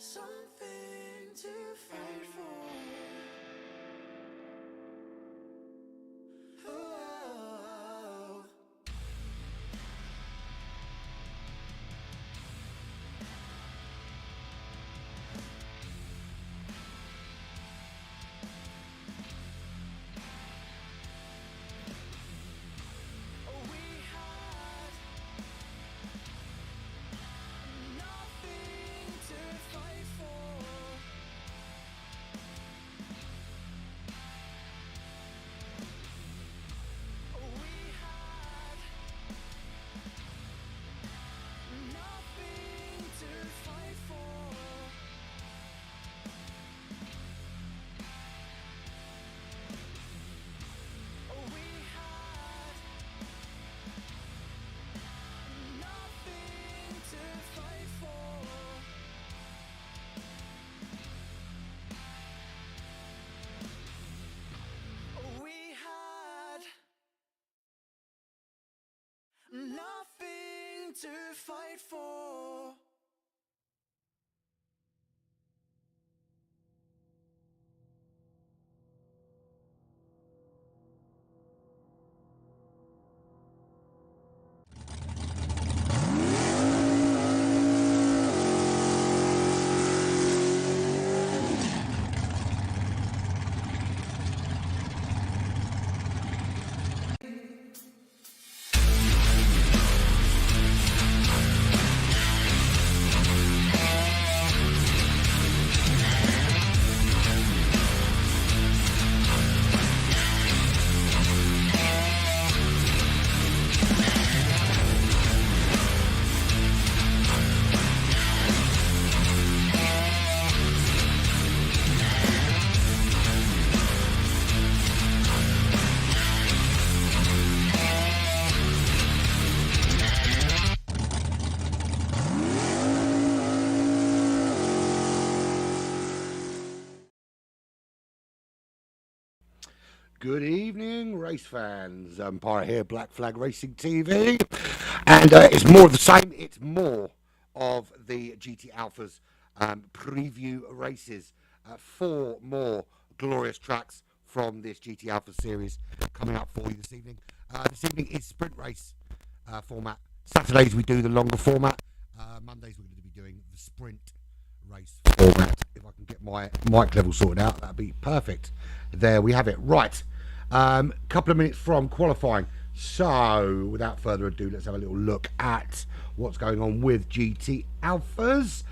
Something to fight for. Oh. We had nothing to fight for. We had nothing to fight for. We had nothing to fight for. We had nothing to fight for. Good evening, race fans. Umpire here, Black Flag Racing TV. And it's more of the same. It's more of the GT Alphas preview races. 4 more glorious tracks from this GT Alpha series coming up for you this evening. This evening is sprint race format. Saturdays we do the longer format. Mondays we're going to be doing the sprint race format. If I can get my mic level sorted out, that'd be perfect. There we have it. Right, couple of minutes from qualifying. So without further ado, let's have a little look at what's going on with GT Alphas.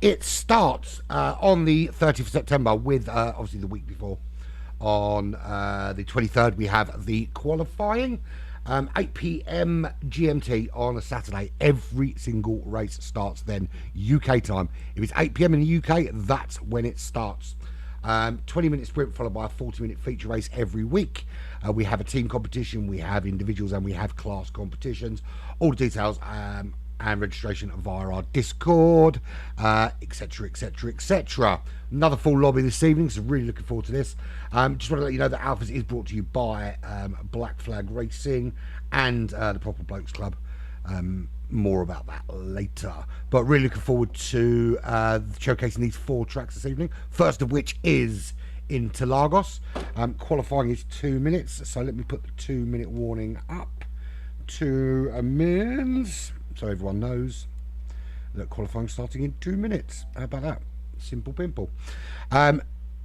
It starts on the 30th of September with obviously the week before. On the 23rd we have the qualifying. 8 p.m. GMT on a Saturday. Every single race starts then UK time. If it's 8 p.m. in the UK, that's when it starts. 20-minute sprint followed by a 40-minute feature race every week. We have a team competition, we have individuals, and we have class competitions. All the details and registration via our Discord, etc, etc, etc. Another full lobby this evening, so really looking forward to this. Just want to let you know that Alphas is brought to you by Black Flag Racing and the Proper Blokes Club. More about that later, but really looking forward to showcasing these 4 tracks this evening, first of which is Interlagos. Qualifying is 2 minutes, so let me put the 2-minute warning up to a minute so everyone knows that qualifying starting in 2 minutes. How about that? Simple pimple.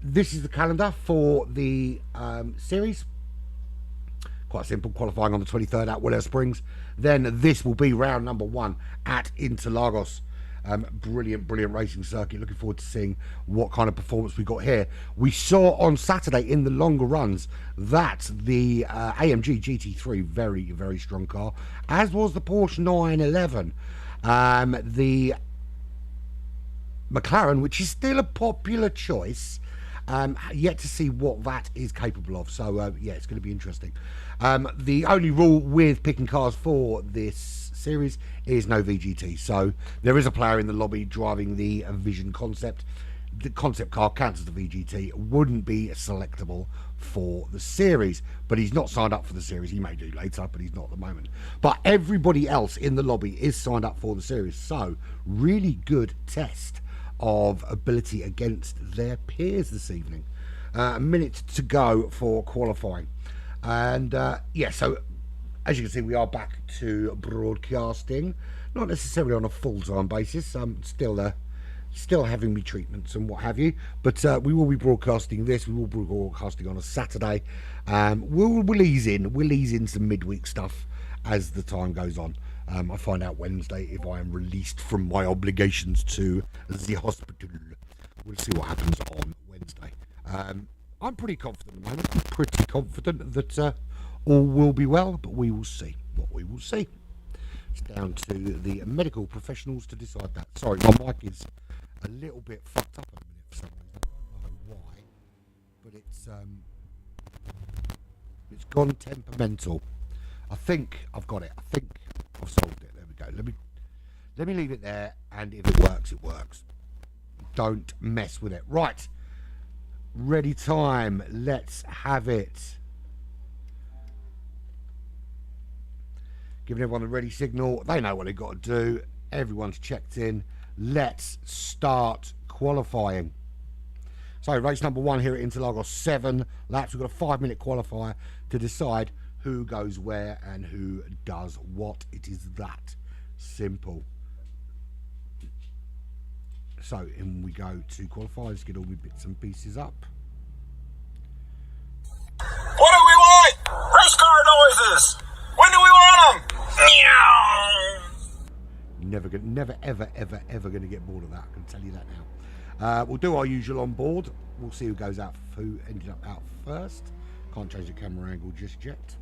This is the calendar for the series. Quite simple. Qualifying on the 23rd at Willow Springs. Then this will be round number 1 at Interlagos. Brilliant racing circuit. Looking forward to seeing what kind of performance we got here. We saw on Saturday in the longer runs that the AMG GT3, very strong car, as was the Porsche 911. The McLaren, which is still a popular choice, yet to see what that is capable of. So yeah, it's going to be interesting. The only rule with picking cars for this series is no VGT. So there is a player in the lobby driving the Vision concept. The concept car counts as the VGT. Wouldn't be selectable for the series, but he's not signed up for the series. He may do later, but he's not at the moment. But everybody else in the lobby is signed up for the series. So really good test of ability against their peers this evening. A minute to go for qualifying, and yeah, so as you can see, we are back to broadcasting, not necessarily on a full-time basis. Still having me treatments and what have you, but we will be broadcasting this. We will be broadcasting on a Saturday. We'll ease in some midweek stuff as the time goes on. I find out Wednesday if I am released from my obligations to the hospital. We'll see what happens on Wednesday. I'm pretty confident at the moment. I'm pretty confident that all will be well, but we will see what we will see. It's down to the medical professionals to decide that. Sorry, my mic is a little bit fucked up at the minute for some reason. I don't know why, but it's gone temperamental. I think I've got it. I think I've solved it. There we go. Let me leave it there, and if it works, it works. Don't mess with it. Right. Ready time. Let's have it. Giving everyone a ready signal. They know what they've got to do. Everyone's checked in. Let's start qualifying. So race number 1 here at Interlagos, 7 laps. We've got a 5-minute qualifier to decide who goes where and who does what. It is that simple. So in we go to qualify. Let's get all my bits and pieces up. What do we want? Race car noises. When do we want them? Never ever going to get bored of that. I can tell you that now. We'll do our usual on board. We'll see who goes out, who ended up out first. Can't change the camera angle just yet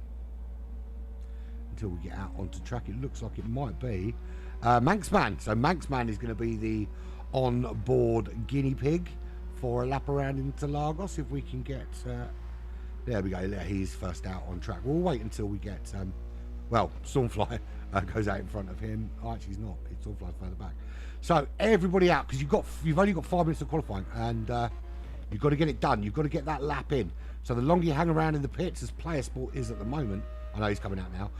until we get out onto track. It looks like it might be Manxman. So Manxman is going to be the on-board guinea pig for a lap around Interlagos. If we can get there we go. There, he's first out on track. We'll wait until we get well, Stormfly goes out in front of him. Oh, actually, he's not. Stormfly's further back. So everybody out, because you've only got 5 minutes of qualifying, and you've got to get it done. You've got to get that lap in. So the longer you hang around in the pits, as player sport is at the moment, I know he's coming out now,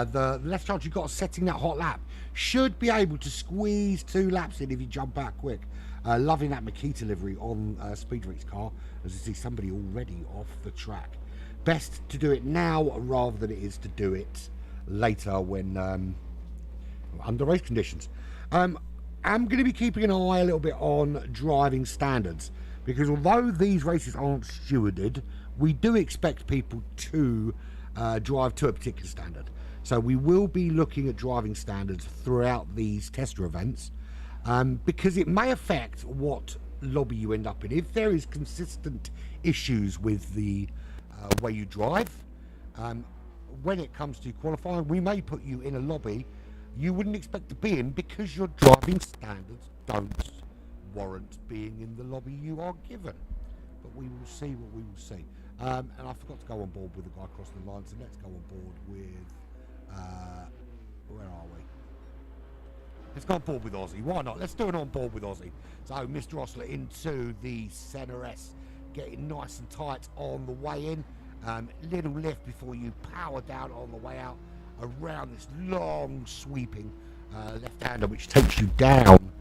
the less chance you've got of setting that hot lap. Should be able to squeeze 2 laps in if you jump out quick. Loving that Makita livery on Speedweek's car, as you see somebody already off the track. Best to do it now rather than it is to do it later when under race conditions. I'm going to be keeping an eye a little bit on driving standards, because although these races aren't stewarded, we do expect people to drive to a particular standard. So we will be looking at driving standards throughout these tester events, because it may affect what lobby you end up in. If there is consistent issues with the way you drive, when it comes to qualifying, we may put you in a lobby you wouldn't expect to be in, because your driving standards don't warrant being in the lobby you are given. But we will see what we will see. And I forgot to go on board with the guy crossing the line, so let's go on board with where are we? Let's go on board with Aussie. Why not? Let's do it on board with Aussie. So Mr. Osler into the Senna S, getting nice and tight on the way in. Little lift before you power down on the way out around this long sweeping left-hander, which takes you down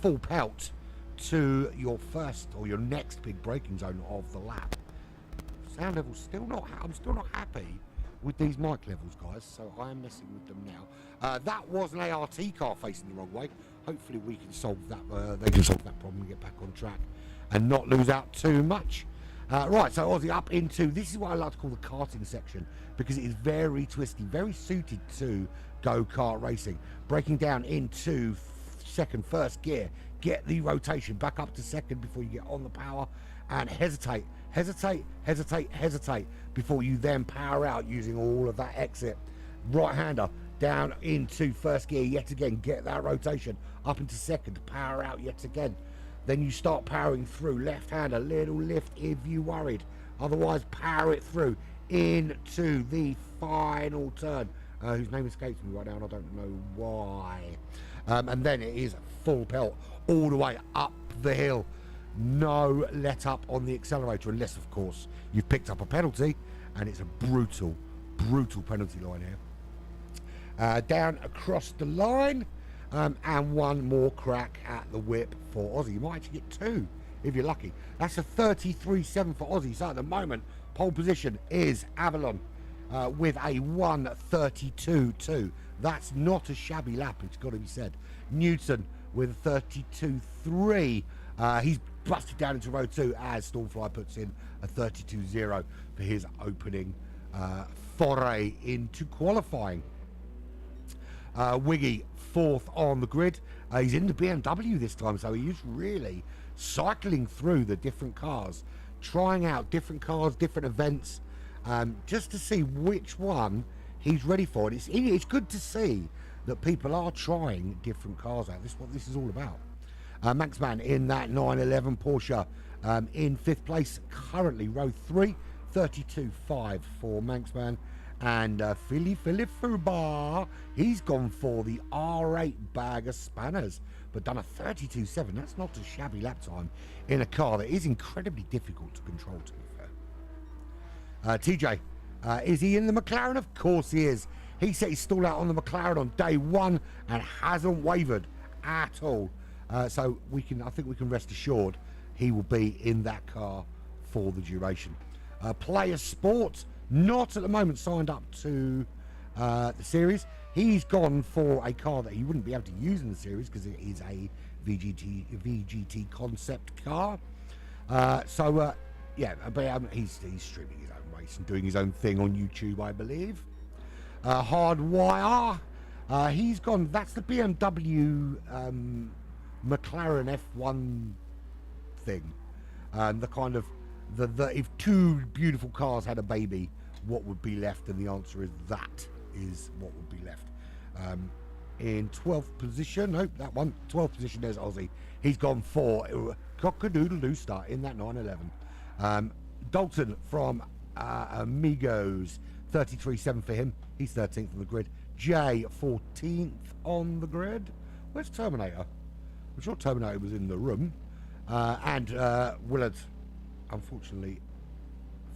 full pelt to your first or your next big braking zone of the lap. Sound level's still not. I'm still not happy with these mic levels, guys. So I am messing with them now. That was an ART car facing the wrong way. Hopefully we can solve that. They can solve that problem and get back on track and not lose out too much. Right, so Aussie up into, this is what I like to call the karting section, because it is very twisty, very suited to go-kart racing. Breaking down into second, first gear, get the rotation back up to second before you get on the power, and hesitate before you then power out using all of that exit. Right-hander down into first gear yet again, get that rotation up into second, power out yet again. Then you start powering through. Left-hander, little lift if you worried. Otherwise, power it through into the final turn, whose name escapes me right now, and I don't know why. And then it is full pelt all the way up the hill. No let up on the accelerator, unless, of course, you've picked up a penalty, and it's a brutal penalty line here. Down across the line, and one more crack at the whip for Aussie. You might actually get two if you're lucky. That's a 33.7 for Aussie. So at the moment, pole position is Avalon with a 1:32.2. That's not a shabby lap, it's got to be said. Newton with a 32.3. He's busted down into row 2 as Stormfly puts in a 32.0 for his opening foray into qualifying. Wiggy fourth on the grid. He's in the BMW this time, so he is really cycling through the different cars, trying out different cars, different events, just to see which one he's ready for. And it's good to see that people are trying different cars out. This is what this is all about. Manxman in that 911 Porsche in 5th place, currently row 3, 32.5 for Manxman. And Philly Fubar, he's gone for the R8 bag of spanners, but done a 32.7. That's not a shabby lap time in a car that is incredibly difficult to control, to be fair. TJ, is he in the McLaren? Of course he is. He set his stall out on the McLaren on day 1 and hasn't wavered at all. So I think we can rest assured he will be in that car for the duration. Player Sport, not at the moment signed up to the series. He's gone for a car that he wouldn't be able to use in the series because it is a VGT concept car. Yeah, but he's streaming his own race and doing his own thing on YouTube, I believe. Hardwire, he's gone. That's the BMW McLaren F1 thing. The kind of if two beautiful cars had a baby, what would be left? And the answer is that is what would be left. In 12th position, nope, that one, 12th position, there's Aussie. He's gone for cock-a-doodle-doo start in that 911. Dalton from Amigos, 33.7 for him. He's 13th on the grid. Jay, 14th on the grid. Where's Terminator? I'm sure Terminator was in the room. And Willard, unfortunately,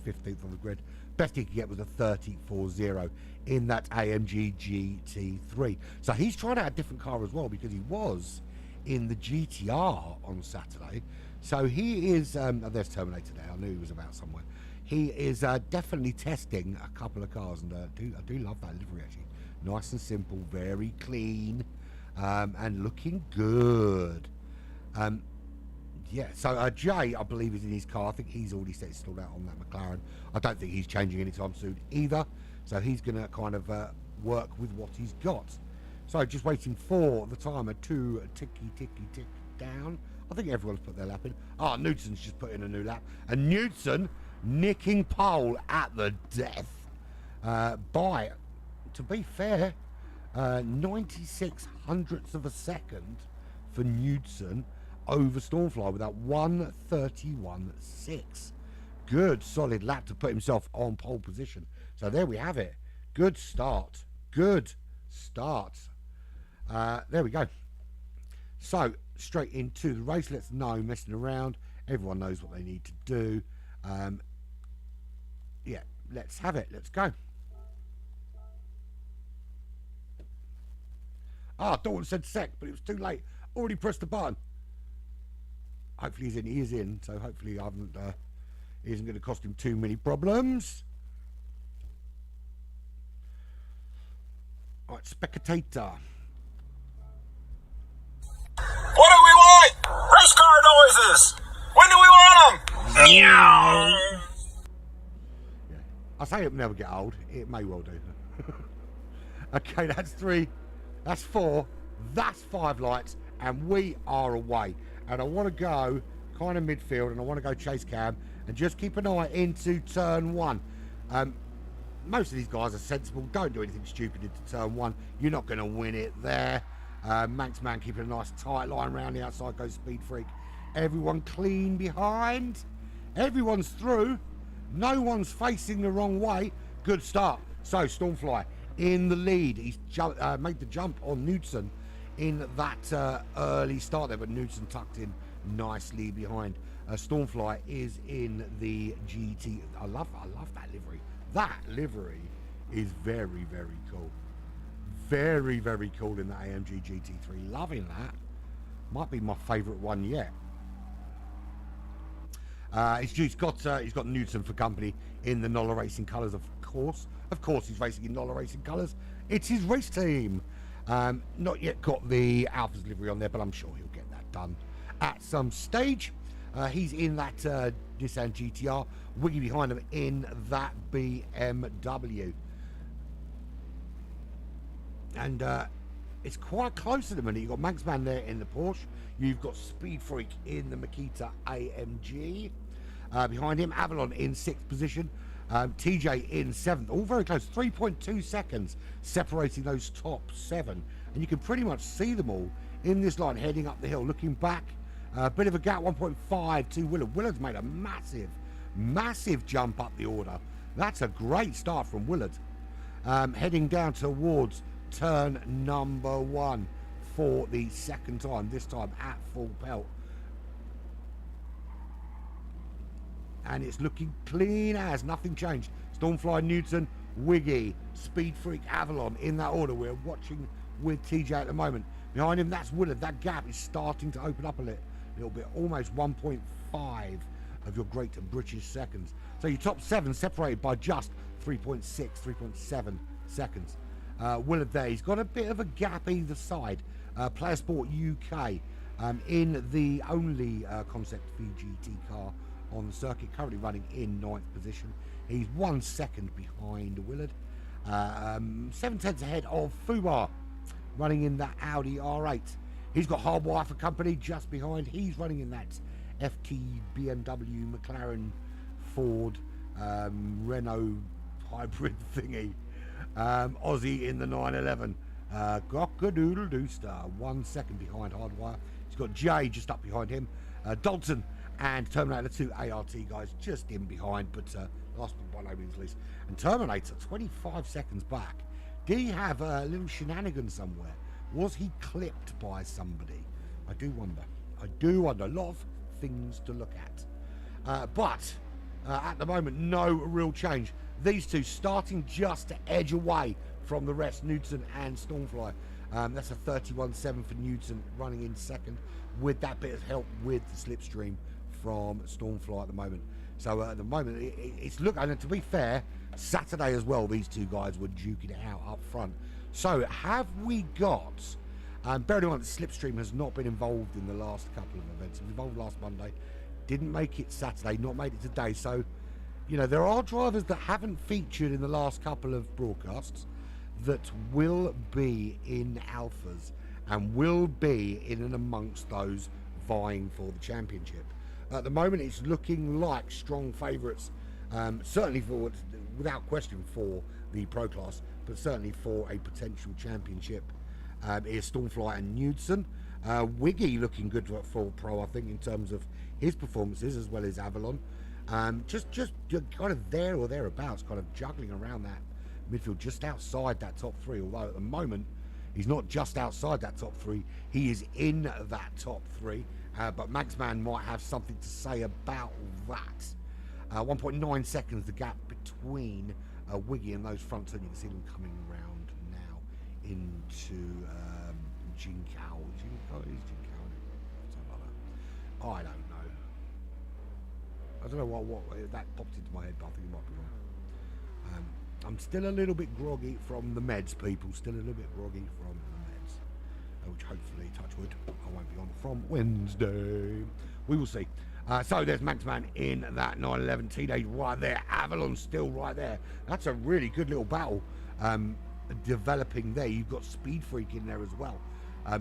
15th on the grid. Best he could get was a 34.0 in that AMG GT3. So he's tried out a different car as well, because he was in the GTR on Saturday. So he is, there's Terminator there. I knew he was about somewhere. He is definitely testing a couple of cars, and I do love that livery, actually. Nice and simple, very clean, and looking good. Yeah, so Jay, I believe, is in his car. I think he's already set his stall out on that McLaren. I don't think he's changing anytime soon either. So he's going to kind of work with what he's got. So just waiting for the timer to tick down. I think everyone's put their lap in. Newton's just put in a new lap. And Newton nicking pole at the death by, to be fair, 96 hundredths of a second for Newton over Stormfly with that 1:31.6. Good solid lap to put himself on pole position. So there we have it. Good start. Good start. There we go. So straight into the race. Let's no messing around. Everyone knows what they need to do. Yeah, let's have it. Let's go. Dalton said sec, but it was too late. Already pressed the button. Hopefully he's in. He is in. So hopefully I haven't. It isn't going to cost him too many problems. All right, spectator. What do we want? Race car noises. When do we want them? Meow. Yeah. I say it'll never get old. It may well do. Okay, that's 3. That's 4. That's 5 lights. and we are away. And I want to go kind of midfield, and I want to go chase cam, and just keep an eye into turn one. Most of these guys are sensible. Don't do anything stupid into turn one. You're not going to win it there. Manx Man keeping a nice tight line around the outside, goes Speed Freak. Everyone clean behind. Everyone's through. No one's facing the wrong way. Good start. So Stormfly in the lead. He's made the jump on Knudsen in that early start there, but Knudsen tucked in nicely behind. Stormfly is in the GT. I love that livery. That livery is very, very cool. Very, very cool in the AMG GT3. Loving that. Might be my favourite one yet. He's got Knudsen for company in the Nola Racing colours, of course. Of course, he's racing in Nola Racing colours. It's his race team. Not yet got the Alphas livery on there, but I'm sure he'll get that done at some stage. He's in that Nissan GTR, Wiggy behind him in that BMW. And it's quite close at the minute. You've got Manxman there in the Porsche. You've got Speed Freak in the Makita AMG. Behind him, Avalon in 6th position. TJ in 7th. All very close. 3.2 seconds separating those top 7. And you can pretty much see them all in this line heading up the hill. Looking back, a bit of a gap, 1.5 to Willard. Willard's made a massive jump up the order. That's a great start from Willard. Heading down towards turn number 1 for the second time, this time at full pelt. And it's looking clean as nothing changed. Stormfly, Knudsen, Wiggy, Speed Freak, Avalon in that order. We're watching with TJ at the moment. Behind him, that's Willard. That gap is starting to open up a little bit, almost 1.5 of your great British seconds. So your top 7 separated by just 3.6, 3.7 seconds. Willard there, he's got a bit of a gap either side. Player Sport UK in the only concept VGT car on the circuit, currently running in 9th position. He's 1 second behind Willard. 7/10 ahead of Fubar, running in that Audi R8. He's got Hardwire for company just behind. He's running in that FT, BMW, McLaren, Ford, Renault hybrid thingy. Aussie in the 911. Cock-a-doodle-doo star, 1 second behind Hardwire. He's got Jay just up behind him. Dalton and Terminator 2 ART guys just in behind, but last but by no means least. And Terminator 25 seconds back. Did he have a little shenanigan somewhere? Was he clipped by somebody? I do wonder. A lot of things to look at. But at the moment, no real change. These two starting just to edge away from the rest, Knudsen and Stormfly. That's a 31.7 for Knudsen running in second, with that bit of help with the slipstream from Stormfly at the moment. So at the moment, it's look, and to be fair, Saturday as well, these two guys were duking it out up front. So have we got, bearing in mind that slipstream has not been involved in the last couple of events. It was involved last Monday, didn't make it Saturday, not made it today. So, you know, there are drivers that haven't featured in the last couple of broadcasts that will be in Alphas and will be in and amongst those vying for the championship. At the moment, it's looking like strong favourites, certainly for, without question, for the Pro Class, but certainly for a potential championship is Stormfly and Knudsen. Wiggy looking good for Pro, I think, in terms of his performances, as well as Avalon. Just kind of there or thereabouts, kind of juggling around that midfield, just outside that top 3, although at the moment he's not just outside that top 3, he is in that top 3. But Maxman might have something to say about that. 1.9 seconds the gap between Wiggy and those front two. You can see them coming around now into Jinkao. I don't know. I don't know what that popped into my head, but I think it might be wrong. I'm still a little bit groggy from the meds, people. Still a little bit groggy from the meds. Which hopefully, touch wood, I won't be on from Wednesday. We will see. So there's Maxman in that 911. Teenage right there. Avalon still right there. That's a really good little battle developing there. You've got Speed Freak in there as well.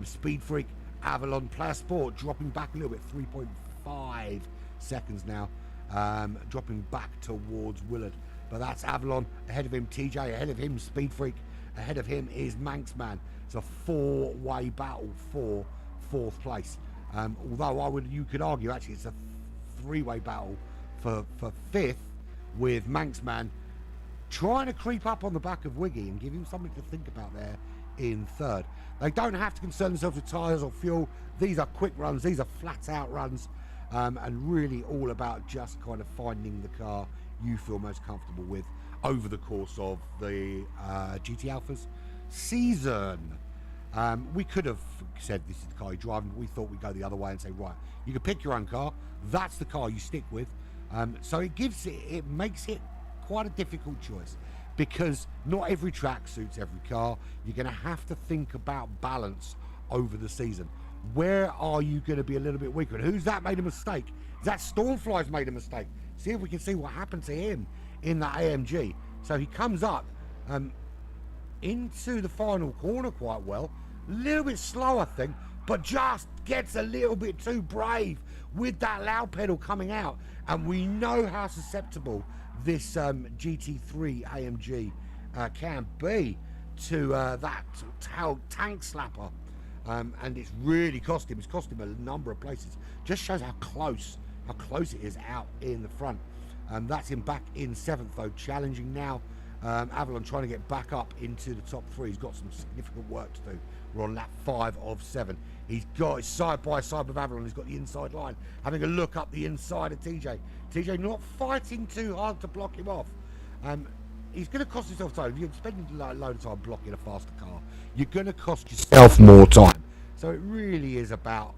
Speed Freak Avalon Player Sport dropping back a little bit, 3.5 seconds now, dropping back towards Willard. But that's Avalon. Ahead of him, TJ. Ahead of him, Speed Freak. Ahead of him is Manxman. It's a four-way battle for fourth place. Although you could argue actually it's a three-way battle for fifth, with Manxman trying to creep up on the back of Wiggy and give him something to think about there in third. They don't have to concern themselves with tyres or fuel. These are quick runs. These are flat-out runs, and really all about just kind of finding the car you feel most comfortable with over the course of the GT Alphas season. We could have said this is the car you're driving, but we thought we'd go the other way and say, right, you can pick your own car. That's the car you stick with. So it makes it quite a difficult choice, because not every track suits every car. You're going to have to think about balance over the season. Where are you going to be a little bit weaker? And who's that made a mistake? Is that Stormfly's made a mistake? See if we can see what happened to him in that AMG. So he comes up into the final corner quite well. A little bit slow, I think, but just gets a little bit too brave with that loud pedal coming out. And we know how susceptible this GT3 AMG can be to that tank slapper. And it's really cost him. It's cost him a number of places. Just shows how close it is out in the front. That's him back in seventh though, challenging now. Avalon trying to get back up into the top three. He's got some significant work to do. We're on lap 5 of 7. He's got his side by side with Avalon. He's got the inside line, having a look up the inside of TJ. TJ not fighting too hard to block him off. He's going to cost himself time. If you're spending a load of time blocking a faster car, you're going to cost yourself more time. So it really is about,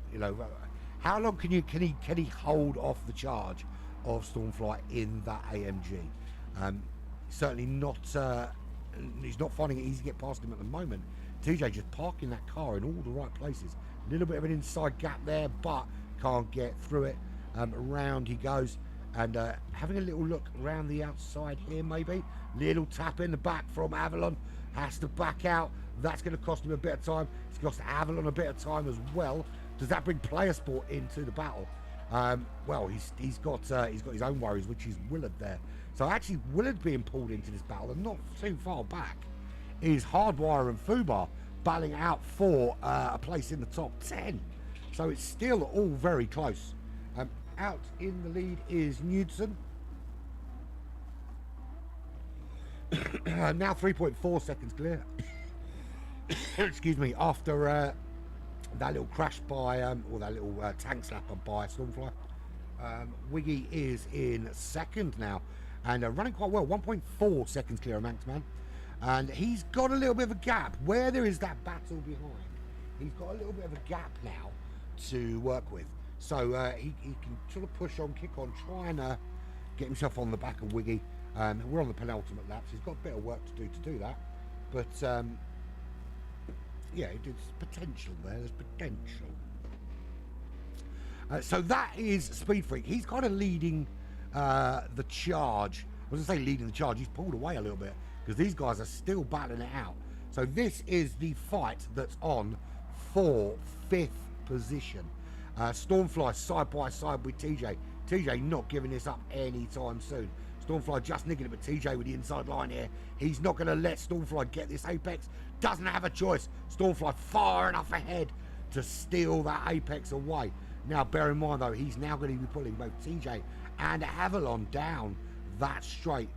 how long can he hold off the charge of Stormfly in that AMG? Certainly not. He's not finding it easy to get past him at the moment. TJ just parking that car in all the right places. A little bit of an inside gap there, but can't get through it. Around he goes, and having a little look around the outside here, maybe. Little tap in the back from Avalon. Has to back out. That's going to cost him a bit of time. It's cost Avalon a bit of time as well. Does that bring Player Sport into the battle? Well, he's got his own worries, which is Willard there. So actually, Willard being pulled into this battle, and not too far back, is Hardwire and Fubar battling out for a place in the top 10. So it's still all very close. Out in the lead is Knudsen. Now 3.4 seconds clear. Excuse me, after that little crash by, or that little tank slapper by Stormfly. Wiggy is in second now, and running quite well, 1.4 seconds clear of Manxman. And he's got a little bit of a gap where there is that battle behind. He's got a little bit of a gap now to work with. So he can sort of push on, kick on, try and get himself on the back of Wiggy. We're on the penultimate lap, so he's got a bit of work to do that. But yeah, there's potential there. There's potential. So that is Speed Freak. He's kind of leading the charge. I was going to say leading the charge. He's pulled away a little bit because these guys are still battling it out. So this is the fight that's on for 5th position. Stormfly side by side with TJ. TJ not giving this up anytime soon. Stormfly just nicking it, but TJ with the inside line here. He's not going to let Stormfly get this apex. Doesn't have a choice. Stormfly far enough ahead to steal that apex away. Now, bear in mind, though, he's now going to be pulling both TJ and Avalon down that straight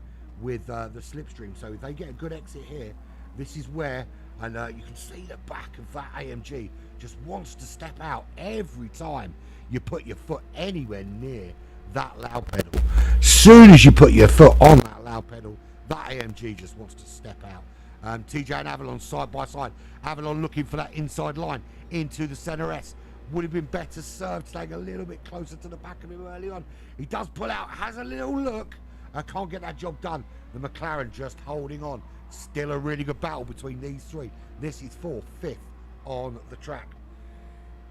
with the slipstream. So if they get a good exit here, this is where, and you can see the back of that AMG just wants to step out every time you put your foot anywhere near that loud pedal. Soon as you put your foot on that loud pedal, that AMG just wants to step out. TJ and Avalon side by side. Avalon looking for that inside line into the center S. Would have been better served staying a little bit closer to the back of him early on. He does pull out, has a little look. Can't get that job done. The McLaren just holding on. Still a really good battle between these three. This is for 5th on the track.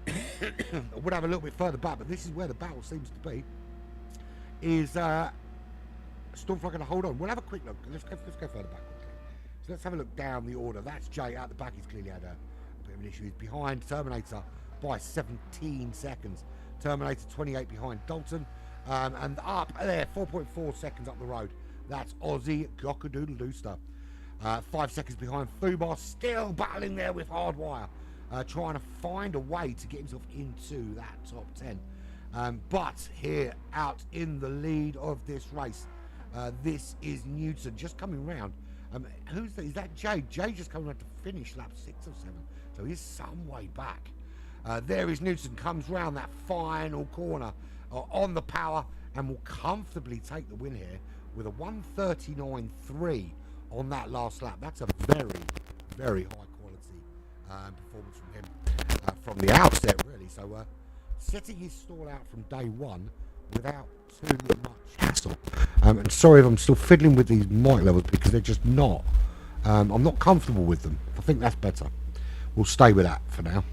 I would have a little bit further back, but this is where the battle seems to be. Is Stormfly going to hold on? We'll have a quick look. Let's go further back quickly. So let's have a look down the order. That's Jay at the back. He's clearly had a bit of an issue. He's behind Terminator by 17 seconds. Terminator 28 behind Dalton. And up there, 4.4 seconds up the road. That's Aussie Gockadoodle-Dooster. 5 seconds behind Fubar, still battling there with Hardwire. Trying to find a way to get himself into that top 10. But here, out in the lead of this race, this is Newton, just coming round. Who's that? Is that Jay? Jay just coming around to finish lap 6 or 7. So he's some way back. There is Newton, comes round that final corner on the power and will comfortably take the win here with a 1:39.3 on that last lap. That's a very, very high quality performance from him from the outset, really. So setting his stall out from day one without too much hassle. And sorry if I'm still fiddling with these mic levels because they're just not. I'm not comfortable with them. I think that's better. We'll stay with that for now.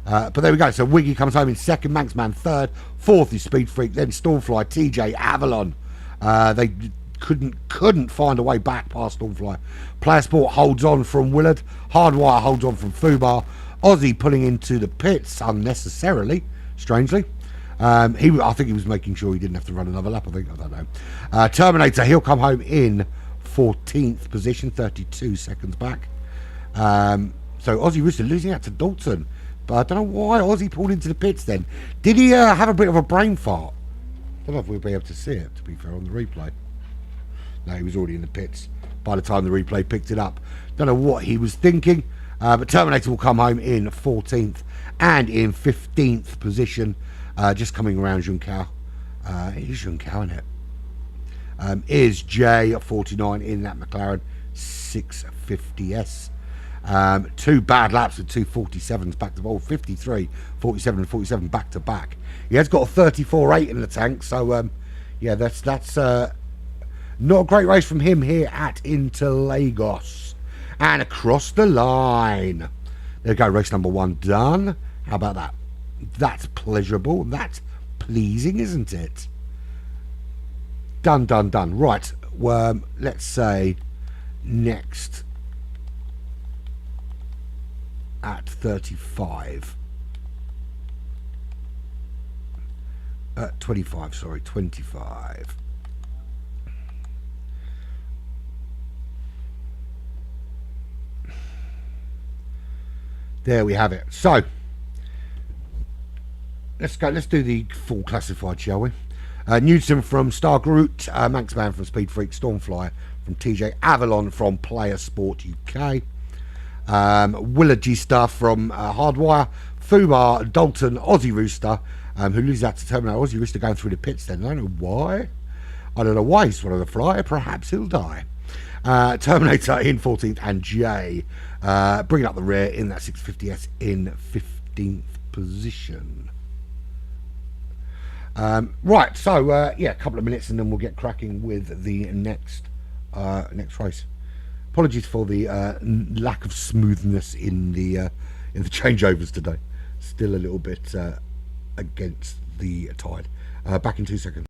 But there we go. So Wiggy comes home in second, Manxman third, fourth is Speed Freak, then Stormfly, TJ, Avalon. They couldn't find a way back past Stormfly. Player Sport holds on from Willard. Hardwire holds on from Fubar. Aussie pulling into the pits unnecessarily, strangely. I think he was making sure he didn't have to run another lap. I don't know. Terminator, he'll come home in 14th position, 32 seconds back. So Aussie Rooster losing out to Dalton. But I don't know why Aussie pulled into the pits then. Did he have a bit of a brain fart? I don't know if we'll be able to see it, to be fair, on the replay. No, he was already in the pits by the time the replay picked it up. Don't know what he was thinking. But Terminator will come home in 14th and in 15th position. Just coming around Junkao. It is Junkao, isn't it? Is Jay 49 in that McLaren 650S. 2 bad laps with 2 47s back to back. 53, 47 and 47 back to back. He has got a 34.8 in the tank, so yeah, that's not a great race from him here at Interlagos. And across the line, there we go, race number 1 done. How about that? That's pleasurable. That's pleasing, isn't it? Done. Right, let's say next at 35. 25, sorry, 25. There we have it. So let's go. Let's do the full classified, shall we? Newton from Star Groot, Manxman from Speed Freak, Stormfly from TJ, Avalon from Player Sport UK, Willard G Star from Hardwire, Fubar, Dalton, Aussie Rooster, who loses out to Terminator. Aussie Rooster going through the pits then. I don't know why. He's one of the flyer. Perhaps he'll die. Terminator in 14th and Jay bringing up the rear in that 650S in 15th position. Right, so yeah, a couple of minutes and then we'll get cracking with the next race. Apologies for the lack of smoothness in the changeovers today. Still a little bit against the tide. Back in 2 seconds.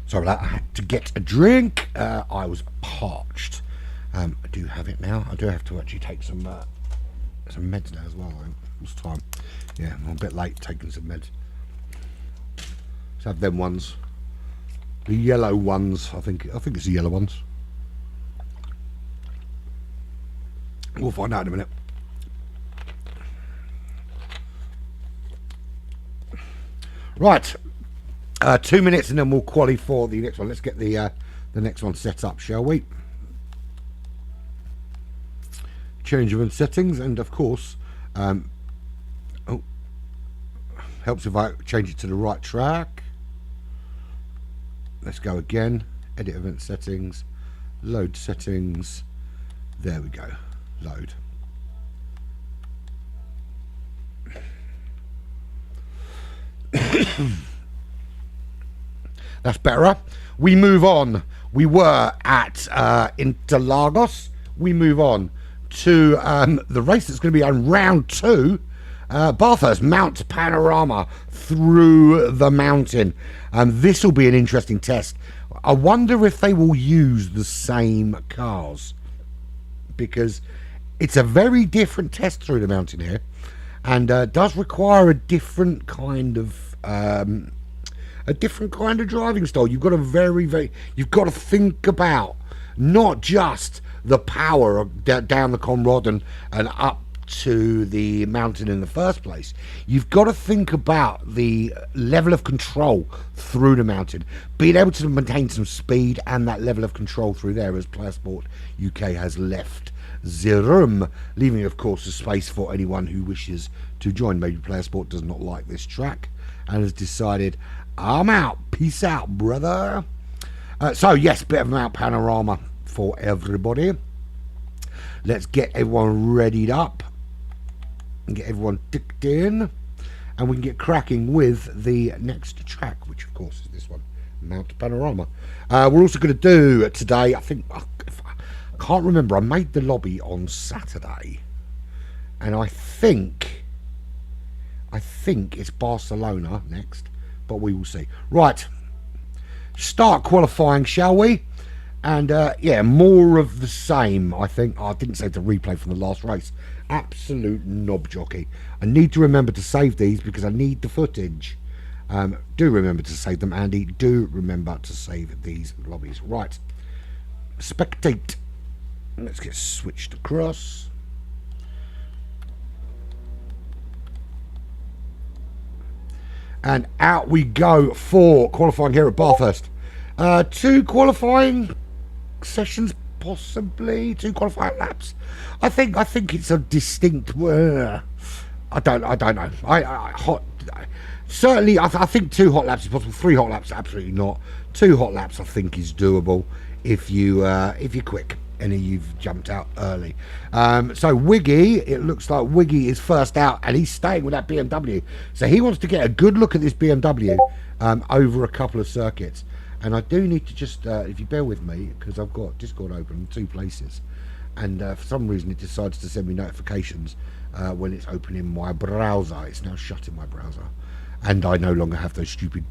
Sorry about that. I had to get a drink. I was parched. I do have it now. I do have to actually take some meds now as well. I think it's time. Yeah, I'm a bit late taking some meds. Let's have them ones. The yellow ones. I think it's the yellow ones. We'll find out in a minute. Right. 2 minutes and then we'll qualify for the next one. Let's get the the next one set up, shall we? Change event settings, and of course, helps if I change it to the right track. Let's go again. Edit event settings, load settings. There we go. Load. That's better. We move on. We were at Interlagos. We move on to the race that's going to be on round 2. Bathurst Mount Panorama through the mountain. This will be an interesting test. I wonder if they will use the same cars, because it's a very different test through the mountain here, and does require a different kind of driving style. You've got to you've got to think about not just the power of down the Conrod and up to the mountain in the first place. You've got to think about the level of control through the mountain, being able to maintain some speed and that level of control through there, as Player Sport UK has left the room, leaving of course a space for anyone who wishes to join. Maybe Player Sport does not like this track and has decided, I'm out, peace out, brother. So yes, bit of Mount Panorama for everybody. Let's get everyone readied up and get everyone ticked in, and we can get cracking with the next track, which of course is this one, Mount Panorama. We're also going to do today, I think, I can't remember, I made the lobby on Saturday, and I think it's Barcelona next, but we will see. Right, start qualifying, shall we? And yeah, more of the same, I think. I didn't save the replay from the last race. Absolute knob jockey. I need to remember to save these because I need the footage. Do remember to save them, Andy. Do remember to save these lobbies. Right. Spectate. Let's get switched across. And out we go for qualifying here at Bathurst. 2 qualifying sessions, possibly 2 qualifying laps. I think it's a distinct. I don't know. Certainly, I think 2 hot laps is possible. 3 hot laps, absolutely not. 2 hot laps, I think, is doable if you're quick and you've jumped out early. So Wiggy, it looks like Wiggy is first out, and he's staying with that BMW. So he wants to get a good look at this BMW over a couple of circuits. And I do need to just, if you bear with me, because I've got Discord open in 2 places, and for some reason it decides to send me notifications when it's open in my browser. It's now shut in my browser, and I no longer have those stupid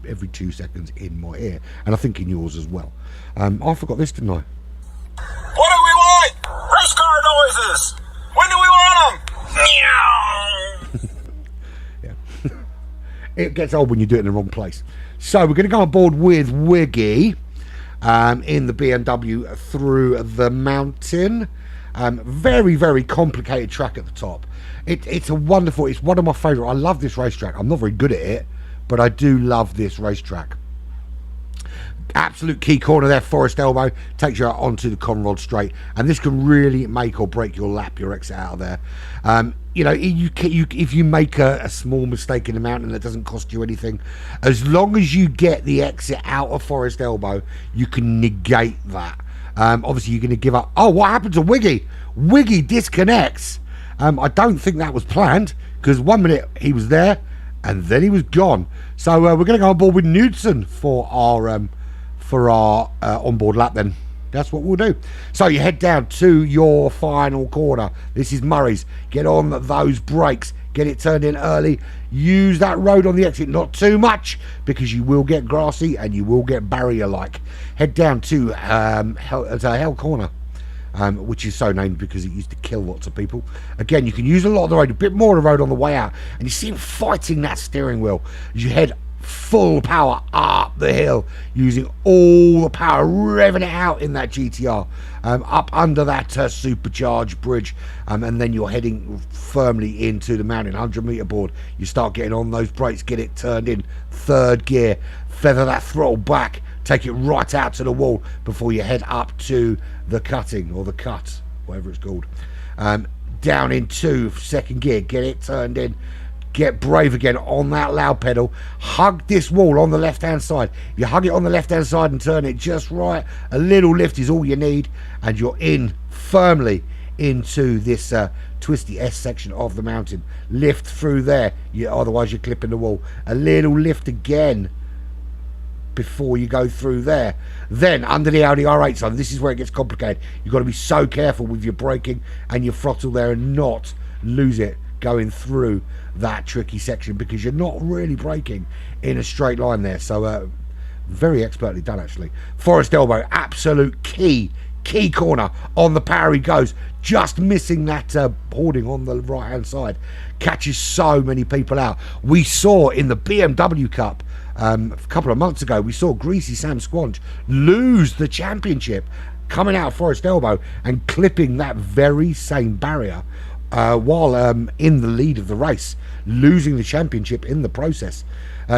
every 2 seconds in my ear, and I think in yours as well. I forgot this, didn't I? What do we want? Race car noises. When do we want them? Meow. Yeah. It gets old when you do it in the wrong place. So we're going to go on board with Wiggy in the BMW through the mountain. Very, very complicated track at the top. It's one of my favourite. I love this racetrack. I'm not very good at it, but I do love this racetrack. Absolute key corner there, Forest Elbow, takes you out onto the Conrod Straight, and this can really make or break your lap, your exit out of there. You know, if you make a small mistake in the mountain that doesn't cost you anything, as long as you get the exit out of Forest Elbow, you can negate that. Obviously, you're going to give up. Oh, what happened to Wiggy? Wiggy disconnects. I don't think that was planned, because 1 minute he was there, and then he was gone. So we're going to go on board with Knudsen for our onboard lap then. That's what we'll do. So you head down to your final corner. This is Murray's. Get on those brakes. Get it turned in early. Use that road on the exit, not too much, because you will get grassy and you will get barrier-like. Head down to Hell Corner, which is so named because it used to kill lots of people. Again, you can use a lot of the road, a bit more of the road on the way out, and you see him fighting that steering wheel as you head full power up the hill, using all the power, revving it out in that GTR, up under that supercharged bridge, and then you're heading firmly into the mountain. 100-meter board, you start getting on those brakes, get it turned in 3rd gear, feather that throttle back take it right out to the wall before you head up to the cutting, or the cut, whatever it's called. Down into second gear, get it turned in, get brave again on that loud pedal, hug this wall on the left hand side. You hug it on the left hand side and turn it just right, a little lift is all you need, and you're in firmly into this twisty S section of the mountain. Lift through there, otherwise you're clipping the wall. A little lift again before you go through there. Then under the Audi R8 side, this is where it gets complicated. You've got to be so careful with your braking and your throttle there and not lose it going through that tricky section, because you're not really braking in a straight line there. So very expertly done, actually. Forest Elbow, absolute key corner. On the power he goes, just missing that hoarding on the right hand side. Catches so many people out. We saw in the BMW Cup a couple of months ago, we saw Greasy Sam Squanch lose the championship coming out of Forest Elbow and clipping that very same barrier while in the lead of the race, losing the championship in the process.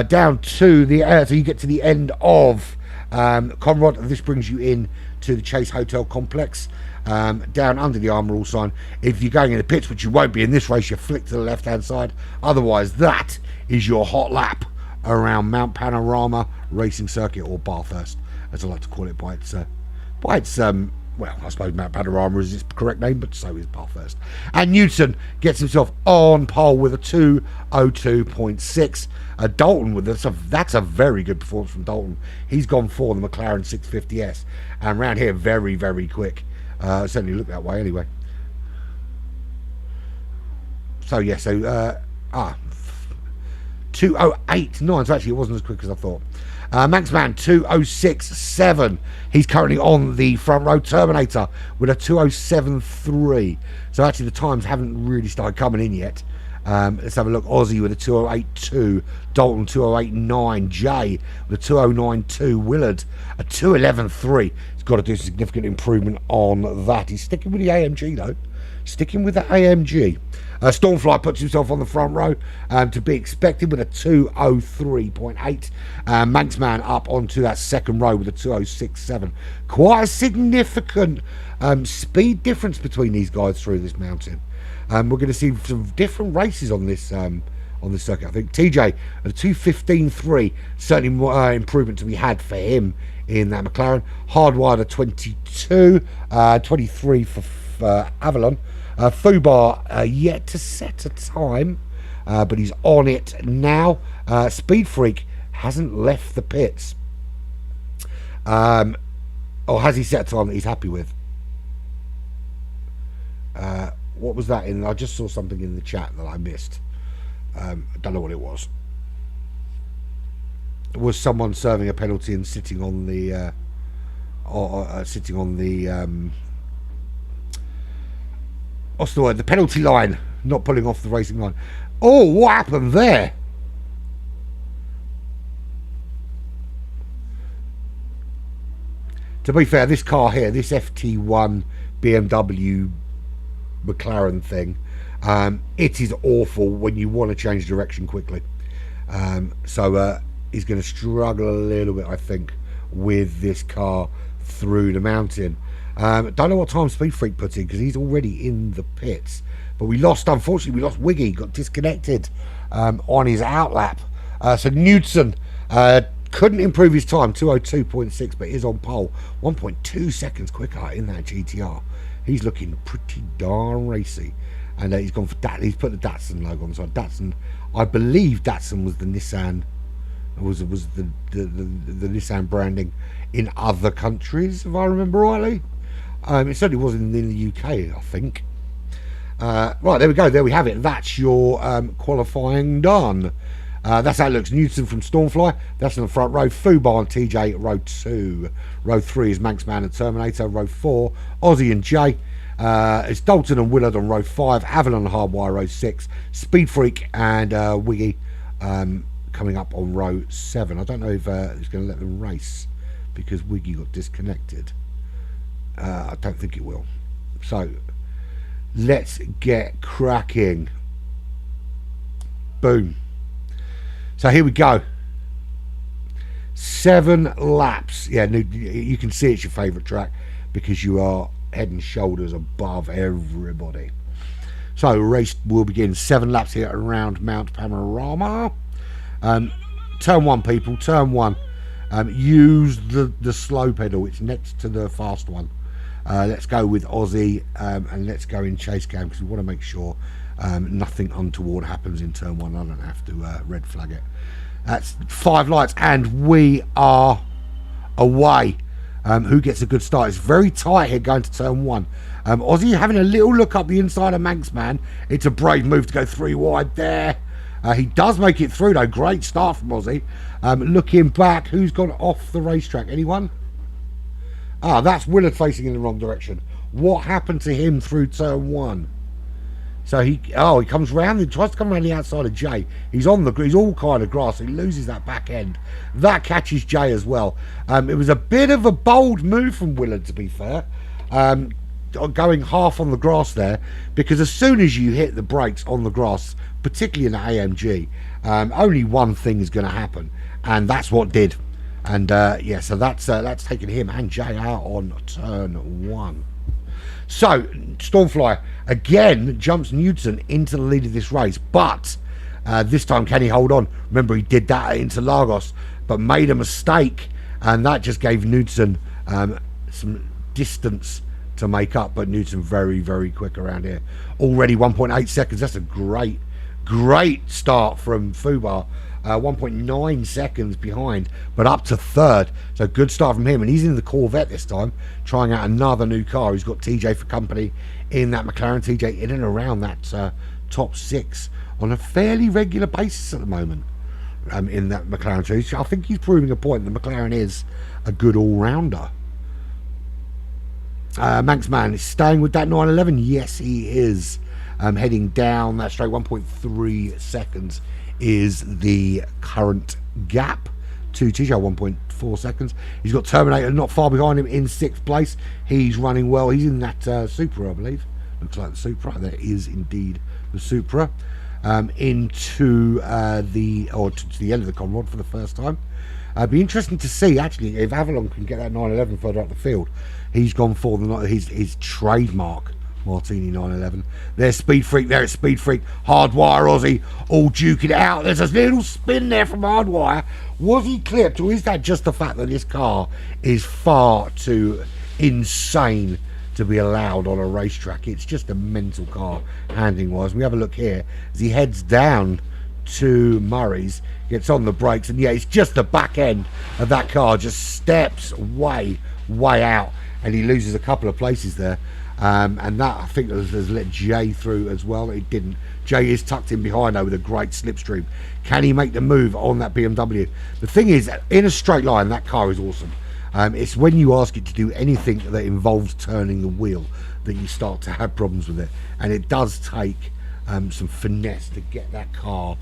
Down to the so you get to the end of Conrad. This brings you in to the Chase Hotel complex, down under the Armour All sign. If you're going in the pits, which you won't be in this race, you flick to the left hand side. Otherwise, that is your hot lap around Mount Panorama Racing Circuit, or Bathurst, as I like to call it by its well, I suppose Mount Panorama is its correct name, but so is Bathurst. And Newton gets himself on pole with a 2:02.6. Dalton with that's a very good performance from Dalton. He's gone for the McLaren 650S, and around here very, very quick. Certainly look that way anyway. So yeah, 2:08.9. So actually it wasn't as quick as I thought. Manxman 2:06.7. He's currently on the front row. Terminator with a 2:07.3. So actually the times haven't really started coming in yet. Let's have a look. Aussie with a 2:08.2. Dalton 2:08.9. Jay with a 2:09.2. Willard a 2:11.3. He's got to do significant improvement on that. He's sticking with the AMG though. Sticking with the AMG. Stormfly puts himself on the front row, to be expected, with a 2:03.8. Manxman up onto that second row with a 2:06.7. Quite a significant speed difference between these guys through this mountain. We're going to see some different races on this circuit. I think TJ at a 2:15.3, certainly more improvement to be had for him in that McLaren. Hardwired a 22, 23 for Avalon. Fubar yet to set a time, but he's on it now. Speed Freak hasn't left the pits. Or has he set a time that he's happy with? What was that in? I just saw something in the chat that I missed. I don't know what it was. Was someone serving a penalty and sitting on the what's the word? The penalty line, not pulling off the racing line. Oh, what happened there? To be fair, this car here, this FT1 BMW McLaren thing, it is awful when you want to change direction quickly. So he's going to struggle a little bit, I think, with this car through the mountain. Don't know what time Speed Freak puts in, because he's already in the pits. But unfortunately, we lost Wiggy, got disconnected on his outlap. So Newton couldn't improve his time, 2:02.6, but is on pole, 1.2 seconds quicker in that GTR. He's looking pretty darn racy. And he's gone for that. He's put the Datsun logo on the side. Datsun, I believe Datsun was the Nissan. Was the Nissan branding in other countries, if I remember rightly. It certainly was in the UK, I think. Right, there we go. There we have it. That's your qualifying done. That's how it looks. Newton from Stormfly. That's in the front row. Fubar and TJ, row 2. Row 3 is Manxman and Terminator. Row 4, Aussie and Jay. It's Dalton and Willard on row 5. Avalon and Hardwire, row 6. Speed Freak and Wiggy coming up on row 7. I don't know if it's going to let them race because Wiggy got disconnected. I don't think it will. So let's get cracking. Boom. So here we go. 7 laps. Yeah, you can see it's your favourite track because you are head and shoulders above everybody. So race will begin. 7 laps here around Mount Panorama. Turn 1, people. Turn 1. Use the slow pedal. It's next to the fast one. Let's go with Aussie, and let's go in chase cam because we want to make sure nothing untoward happens in turn 1. I don't have to red flag it. That's 5 lights, and we are away. Who gets a good start? It's very tight here going to turn 1. Aussie having a little look up the inside of Manxman. It's a brave move to go 3 wide there. He does make it through though. Great start from Aussie. Looking back, who's gone off the racetrack? Anyone? Ah, that's Willard facing in the wrong direction. What happened to him through turn 1? So he comes round. He tries to come around the outside of Jay. He's all kind of grass. He loses that back end. That catches Jay as well. It was a bit of a bold move from Willard, to be fair. Going half on the grass there, because as soon as you hit the brakes on the grass, particularly in the AMG, only one thing is going to happen, and that's what did. And yeah, so that's taken him and Jay out on turn 1. So Stormfly again jumps Newton into the lead of this race, but this time can he hold on? Remember, he did that into Lagos, but made a mistake, and that just gave Newton some distance to make up. But Newton very, very quick around here. Already 1.8 seconds. That's a great start from Fubar. 1.9 seconds behind, but up to 3rd. So good start from him, and he's in the Corvette this time, trying out another new car. He's got TJ for company in that McLaren. TJ in and around that top 6 on a fairly regular basis at the moment in that McLaren. So I think he's proving a point that McLaren is a good all-rounder. Manxman is staying with that 911. Yes, he is. Heading down that straight. 1.3 seconds is the current gap to TJ. 1.4 seconds. He's got Terminator not far behind him in 6th place. He's running well. He's in that Supra, I believe. Looks like the Supra. There is indeed the Supra. Into to the end of the Conrod for the first time. It'd be interesting to see actually if Avalon can get that 911 further up the field. He's gone for his trademark Martini 911. There's Speed Freak. There it's Speed Freak. Hardwire Aussie all duking it out. There's a little spin there from Hardwire. Was he clipped, or is that just the fact that this car is far too insane to be allowed on a racetrack? It's just a mental car handling wise. We have a look here as he heads down to Murray's, gets on the brakes, and yeah, it's just the back end of that car just steps way out, and he loses a couple of places there. And that I think has let Jay through as well. It didn't. Jay is tucked in behind though with a great slipstream. Can he make the move on that BMW? The thing is, in a straight line, that car is awesome. It's when you ask it to do anything that involves turning the wheel that you start to have problems with it, and it does take some finesse to get that car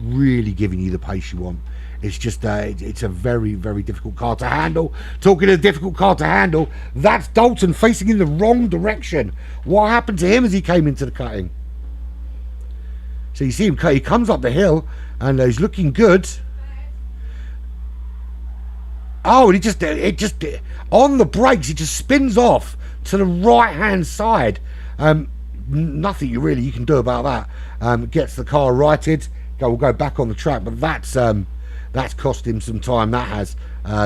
really giving you the pace you want. It's just it's a very, very difficult car to handle. Talking of a difficult car to handle, that's Dalton facing in the wrong direction. What happened to him as he came into the cutting? So you see him, he comes up the hill and he's looking good. Oh, and it just on the brakes, it just spins off to the right hand side. Nothing you can do about that. Gets the car righted. We'll go back on the track, but that's cost him some time. That has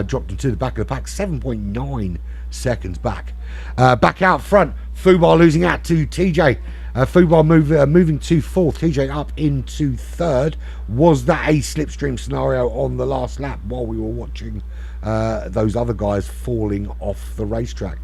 dropped him to the back of the pack. 7.9 seconds back. Back out front, Fubar losing out to TJ. Fubar moving to 4th. TJ up into 3rd. Was that a slipstream scenario on the last lap while we were watching those other guys falling off the racetrack?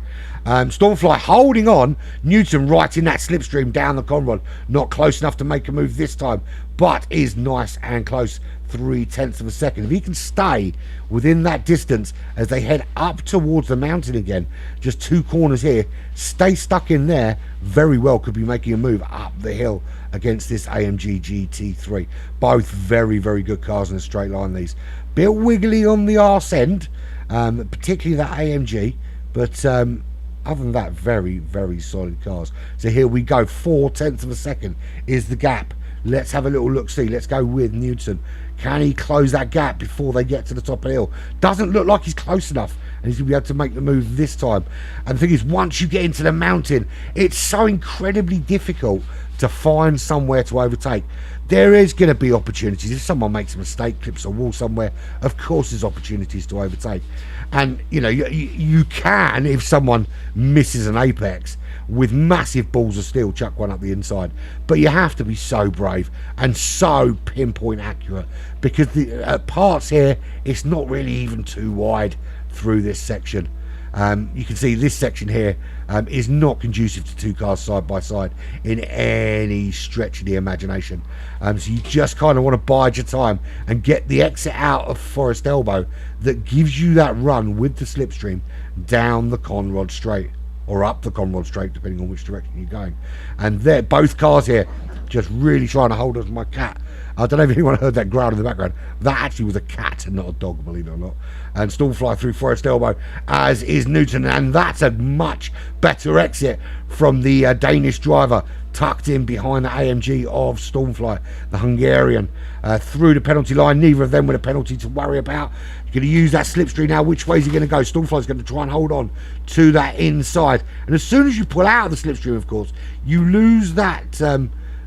Stormfly holding on. Newton right in that slipstream down the Conrod. Not close enough to make a move this time, but is nice and close. 0.3 of a second. If he can stay within that distance as they head up towards the mountain again, just 2 corners here, stay stuck in there, very well could be making a move up the hill against this AMG GT3. Both very, very good cars in a straight line, these. Bit wiggly on the arse end, particularly that AMG, but other than that, very, very solid cars. So here we go. 0.4 of a second is the gap. Let's have a little look see. Let's go with Newton. Can he close that gap before they get to the top of the hill? Doesn't look like he's close enough, and he's going to be able to make the move this time. And the thing is, once you get into the mountain, it's so incredibly difficult to find somewhere to overtake. There is going to be opportunities. If someone makes a mistake, clips a wall somewhere, of course there's opportunities to overtake. And, you know, you can, if someone misses an apex, with massive balls of steel, chuck one up the inside. But you have to be so brave and so pinpoint accurate, because the parts here, it's not really even too wide through this section. You can see this section here is not conducive to two cars side by side in any stretch of the imagination. So you just kind of want to bide your time and get the exit out of Forest Elbow that gives you that run with the slipstream down the Conrod Straight, or up the Conrod Straight, depending on which direction you're going. And they're both cars here just really trying to hold on to my cat. I don't know if anyone heard that growl in the background. That actually was a cat and not a dog, believe it or not. And Stormfly through Forest Elbow, as is Newton, and that's a much better exit from the Danish driver, tucked in behind the AMG of Stormfly, the Hungarian, through the penalty line. Neither of them with a penalty to worry about. You're going to use that slipstream now. Which way is he going to go? Stormfly's going to try and hold on to that inside. And as soon as you pull out of the slipstream, of course, you lose that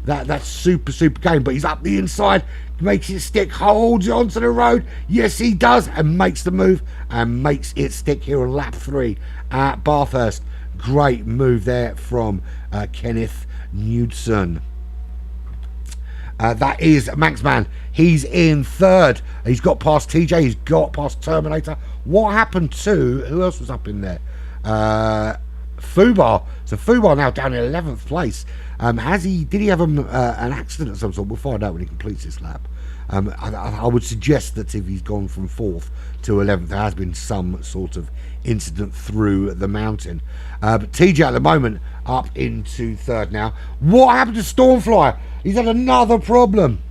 that super game. But he's up the inside, makes it stick, holds it onto the road. Yes, he does, and makes the move and makes it stick here on lap 3 at Bathurst. Great move there from Kenneth Knudsen. That is Manxman. He's in third. He's got past TJ. He's got past Terminator. What happened to, who else was up in there? Fubar. So Fubar now down in 11th place. Did he have an accident of some sort? We'll find out when he completes this lap. I would suggest that if he's gone from 4th to 11th, there has been some sort of incident through the mountain. But TJ at the moment up into 3rd now. What happened to Stormfly? He's had another problem.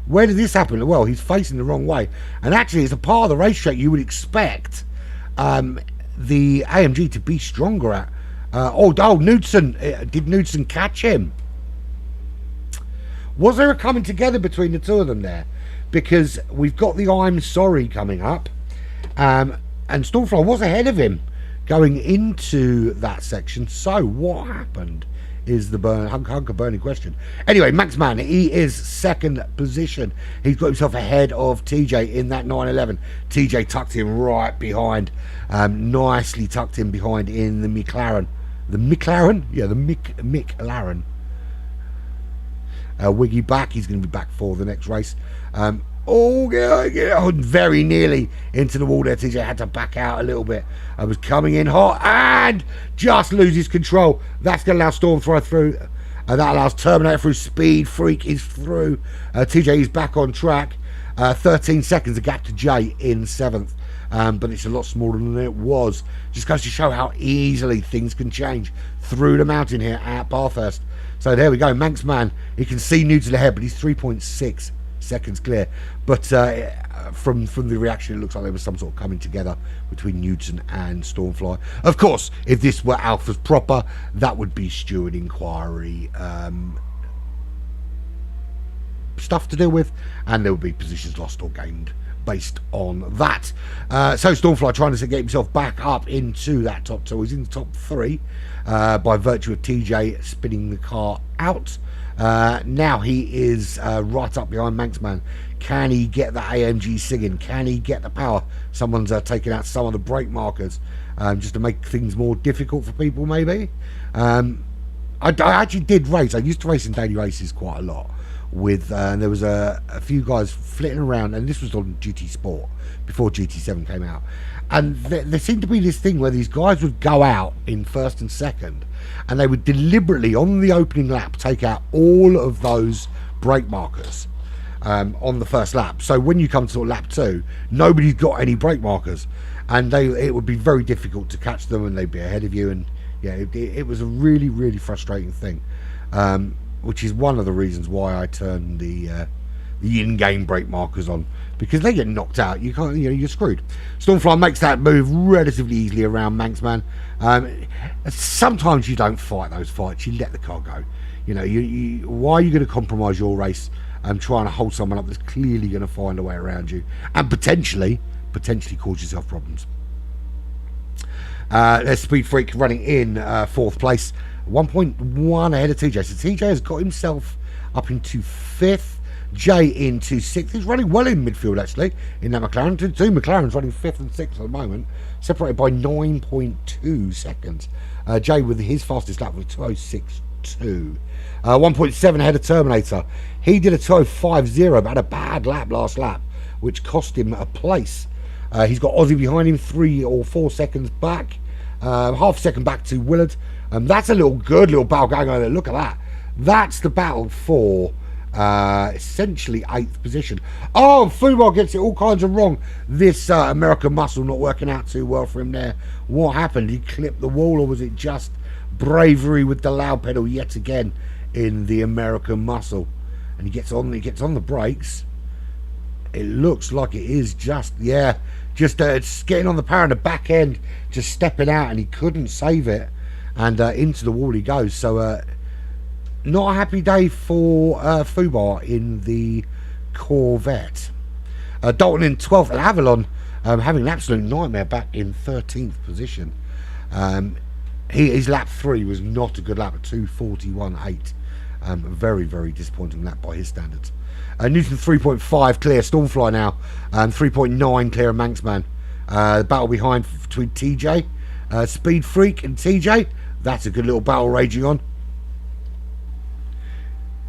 Where did this happen? Well, he's facing the wrong way. And actually, it's a part of the racetrack you would expect the AMG to be stronger at. Knudsen. Did Knudsen catch him? Was there a coming together between the two of them there? Because we've got the I'm Sorry coming up. And Stormfly was ahead of him going into that section. So what happened is the hunker burning question. Anyway, Manxman, he is 2nd position. He's got himself ahead of TJ in that 911. TJ tucked him right behind. Nicely tucked him behind in the McLaren. The McLaren? Yeah, the McLaren. Wiggy back. He's going to be back for the next race. Very nearly into the wall there. TJ had to back out a little bit. I was coming in hot and just loses control. That's going to allow Stormfly through. That allows Terminator through. Speed Freak is through. TJ is back on track. 13 seconds, a gap to Jay in 7th. But it's a lot smaller than it was. Just goes to show how easily things can change through the mountain here at Bathurst. So there we go. Manxman, he can see Newton ahead, but he's 3.6 seconds clear. But from the reaction, it looks like there was some sort of coming together between Newton and Stormfly. Of course, if this were Alphas proper, that would be steward inquiry stuff to deal with, and there would be positions lost or gained based on that. So Stormfly trying to get himself back up into that top 2. He's in the top 3 by virtue of TJ spinning the car out. Now he is right up behind Manxman. Can he get the AMG singing? Can he get the power? Someone's taking out some of the brake markers just to make things more difficult for people, maybe. I actually did race. I used to race in daily races quite a lot. There was a few guys flitting around, and this was on GT Sport before GT7 came out, and there seemed to be this thing where these guys would go out in 1st and 2nd, and they would deliberately on the opening lap take out all of those brake markers on the first lap. So when you come to lap 2, nobody's got any brake markers, and it would be very difficult to catch them, and they'd be ahead of you. And yeah, it was a really, really frustrating thing. Which is one of the reasons why I turned the in-game brake markers on, because they get knocked out. You can't, you're screwed. Stormfly makes that move relatively easily around Manxman. Sometimes you don't fight those fights. You let the car go. Why are you going to compromise your race trying to hold someone up that's clearly going to find a way around you and potentially cause yourself problems. There's Speed Freak running in fourth place, 1.1 ahead of TJ. So TJ has got himself up into fifth, Jay into sixth. He's running well in midfield actually in that McLaren. Two McLarens running fifth and sixth at the moment, separated by 9.2 seconds. Jay with his fastest lap with 2:06.2. 1.7 ahead of Terminator. He did a 2:05.0 but had a bad lap last lap, which cost him a place. He's got Aussie behind him, 3 or 4 seconds back, half a second back to Willard. That's a good little battle going on there. Look at that. That's the battle for essentially 8th position. Oh, Fubar gets it all kinds of wrong. This American Muscle not working out too well for him there. What happened? He clipped the wall, or was it just bravery with the loud pedal yet again in the American Muscle? And he gets on the brakes. It looks like it is just getting on the power in the back end, just stepping out, and he couldn't save it, and into the wall he goes. So not a happy day for Fubar in the Corvette. Dalton in 12th, and Avalon having an absolute nightmare back in 13th position. His lap 3 was not a good lap at 2:41.8. Very, very disappointing lap by his standards. Newton 3.5 clear Stormfly now, 3.9 clear of Manxman. The battle behind between TJ, Speed Freak and TJ. That's a good little battle raging on.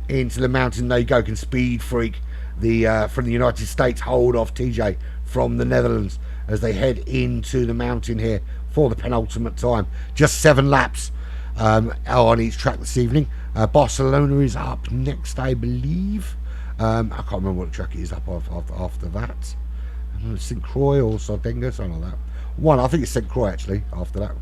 Into the mountain they go. Can Speed Freak, from the United States, hold off TJ from the Netherlands as they head into the mountain here for the penultimate time? Just 7 laps on each track this evening. Barcelona is up next, I believe. I can't remember what track it is up after that. St. Croix or Sardenga, something like that. I think it's St. Croix actually after that.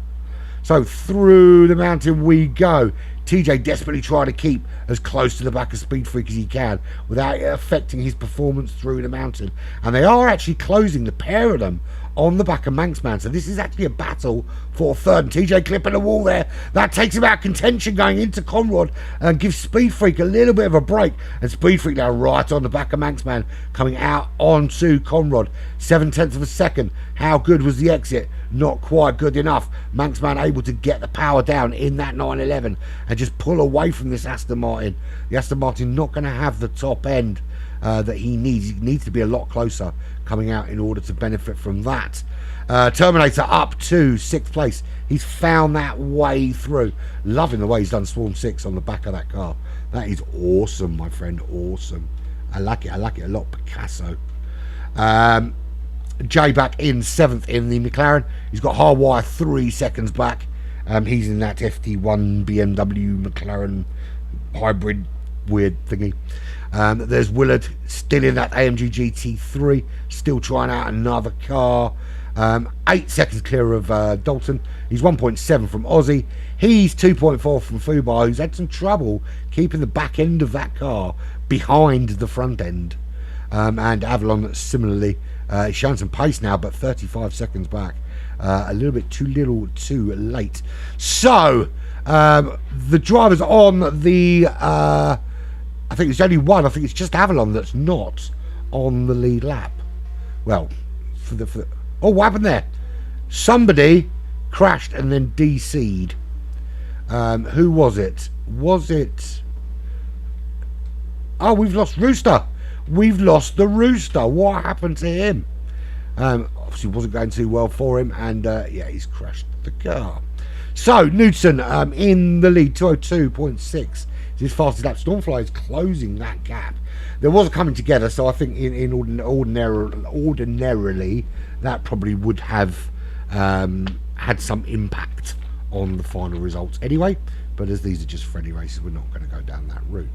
So through the mountain we go. TJ desperately trying to keep as close to the back of Speed Freak as he can without it affecting his performance through the mountain. And they are actually closing, the pair of them, on the back of Manxman. So this is actually a battle for third. And TJ clipping the wall there. That takes him out of contention going into Conrad and gives Speed Freak a little bit of a break. And Speed Freak now right on the back of Manxman, coming out onto Conrad. 7/10 of a second. How good was the exit? Not quite good enough. Manxman able to get the power down in that 911 and just pull away from this Aston Martin. The Aston Martin not going to have the top end that he needs. He needs to be a lot closer coming out in order to benefit from that. Terminator up to 6th place. He's found that way through. Loving the way he's done Swarm 6 on the back of that car. That is awesome, my friend. Awesome. I like it a lot. Picasso. Jay back in 7th in the McLaren. He's got Hardwire 3 seconds back. He's in that FT1 BMW McLaren hybrid weird thingy. There's Willard still in that AMG GT3, still trying out another car. 8 seconds clear of Dalton. He's 1.7 from Aussie. He's 2.4 from Fubar, who's had some trouble keeping the back end of that car behind the front end. And Avalon similarly, he's showing some pace now, but 35 seconds back. A little bit too little too late. So the drivers on the I think there's only one. I think it's just Avalon that's not on the lead lap. Well, oh, what happened there? Somebody crashed and then DC'd. Who was it? Oh, we've lost Rooster. We've lost the Rooster. What happened to him? Obviously wasn't going too well for him, and yeah, he's crashed the car. So Newton in the lead, 2:02.6. His fastest lap. Stormfly is closing that gap. There was a coming together, so I think in ordinarily that probably would have had some impact on the final results anyway. But as these are just friendly races, we're not going to go down that route.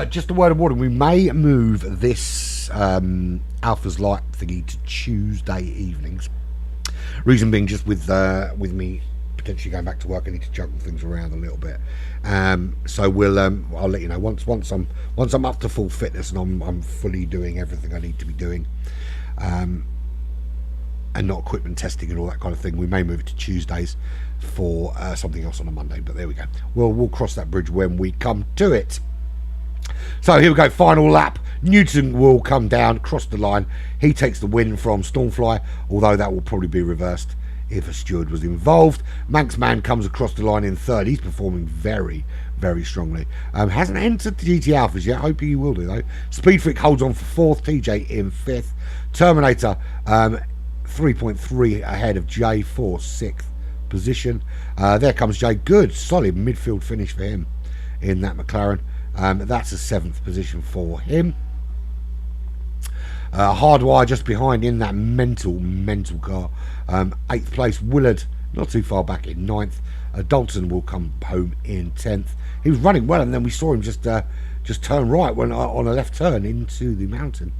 Just a word of warning, we may move this Alphas Lite thingy to Tuesday evenings. Reason being, just with me potentially going back to work, I need to juggle things around a little bit. So we'll I'll let you know once I'm up to full fitness and I'm fully doing everything I need to be doing. and not equipment testing and all that kind of thing. We may move it to Tuesdays for something else on a Monday, but there we go. Well, we'll cross that bridge when we come to it. So here we go, final lap. Newton will come down, cross the line. He takes the win from Stormfly, although that will probably be reversed if a steward was involved. Manxman comes across the line in third. He's performing very, very strongly. Hasn't entered the GT Alphas yet. Hoping he will do, though. Speed Freak holds on for fourth. TJ in fifth. Terminator 3.3 ahead of Jay for sixth position. There comes Jay. Good, solid midfield finish for him in that McLaren. That's a seventh position for him. Hardwire just behind in that mental car. Eighth place, Willard not too far back in ninth. Dalton will come home in 10th. He was running well, and then we saw him just turn right when on a left turn into the mountain,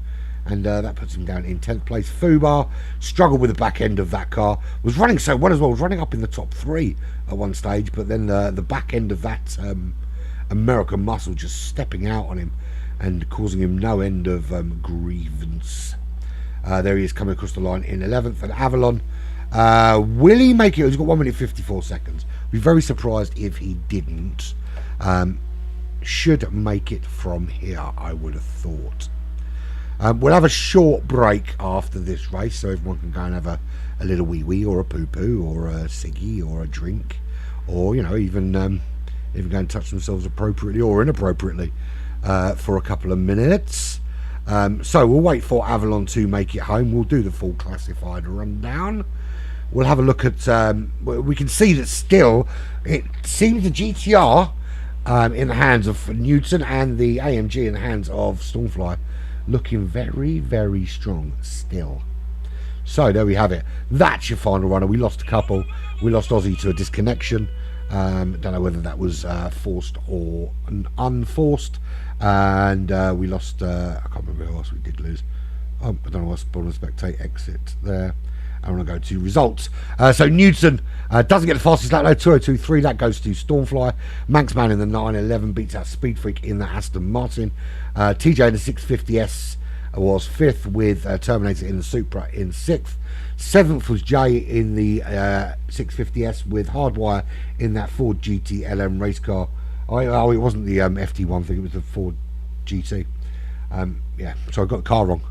and that puts him down in 10th place. Fubar struggled with the back end of that car. Was running so well as well. Was running up in the top three at one stage, but then the back end of that American muscle just stepping out on him and causing him no end of grievance. There he is coming across the line in 11th. And Avalon, will he make it? He's got 1 minute 54 seconds. I'd be very surprised if he didn't. Should make it from here, I would have thought. We'll have a short break after this race, so everyone can go and have a little wee-wee or a poo-poo or a ciggy or a drink, or, you know, even go and touch themselves appropriately or inappropriately for a couple of minutes. So we'll wait for Avalon to make it home. We'll do the full classified rundown. We'll have a look at, we can see that still it seems the GTR in the hands of Newton and the AMG in the hands of Stormfly looking very, very strong still. So there we have it. That's your final runner. We lost a couple. We lost Aussie to a disconnection. Don't know whether that was forced or unforced. And we lost, I can't remember who else we did lose. I don't know what's on the spectate exit there. I want to go to results. So Newton doesn't get the fastest lap, though, 2:02.3. That goes to Stormfly. Manxman in the 911 beats out Speed Freak in the Aston Martin. TJ in the 650S was fifth, with Terminator in the Supra in sixth. Seventh was Jay in the 650S, with Hardwire in that Ford GT LM race car. Oh, it wasn't the FT1 thing, it was the Ford GT. Yeah, so I got the car wrong.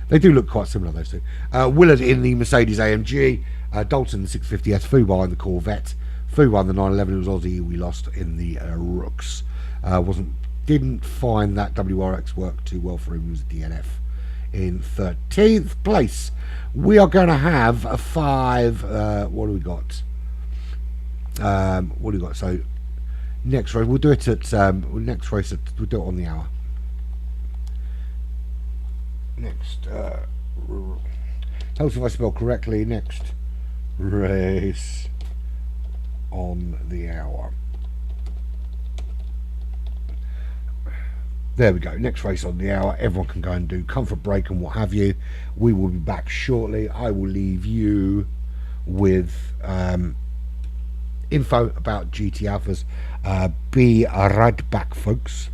They do look quite similar, those two. Willard in the Mercedes AMG. Dalton in the 650S. Fubar in the Corvette. Fubar in the 911. It was Aussie we lost in the Rooks. Didn't find that WRX work too well for him. He was a DNF in 13th place. We are going to have a five. What do we got? What do we got? So next race, we'll do it at next race. We'll do it on the hour. Next, tell us if I spell correctly. Next race on the hour. There we go. Next race on the hour. Everyone can go and do comfort break and what have you. We will be back shortly. I will leave you with info about GT Alphas. Be right back, folks.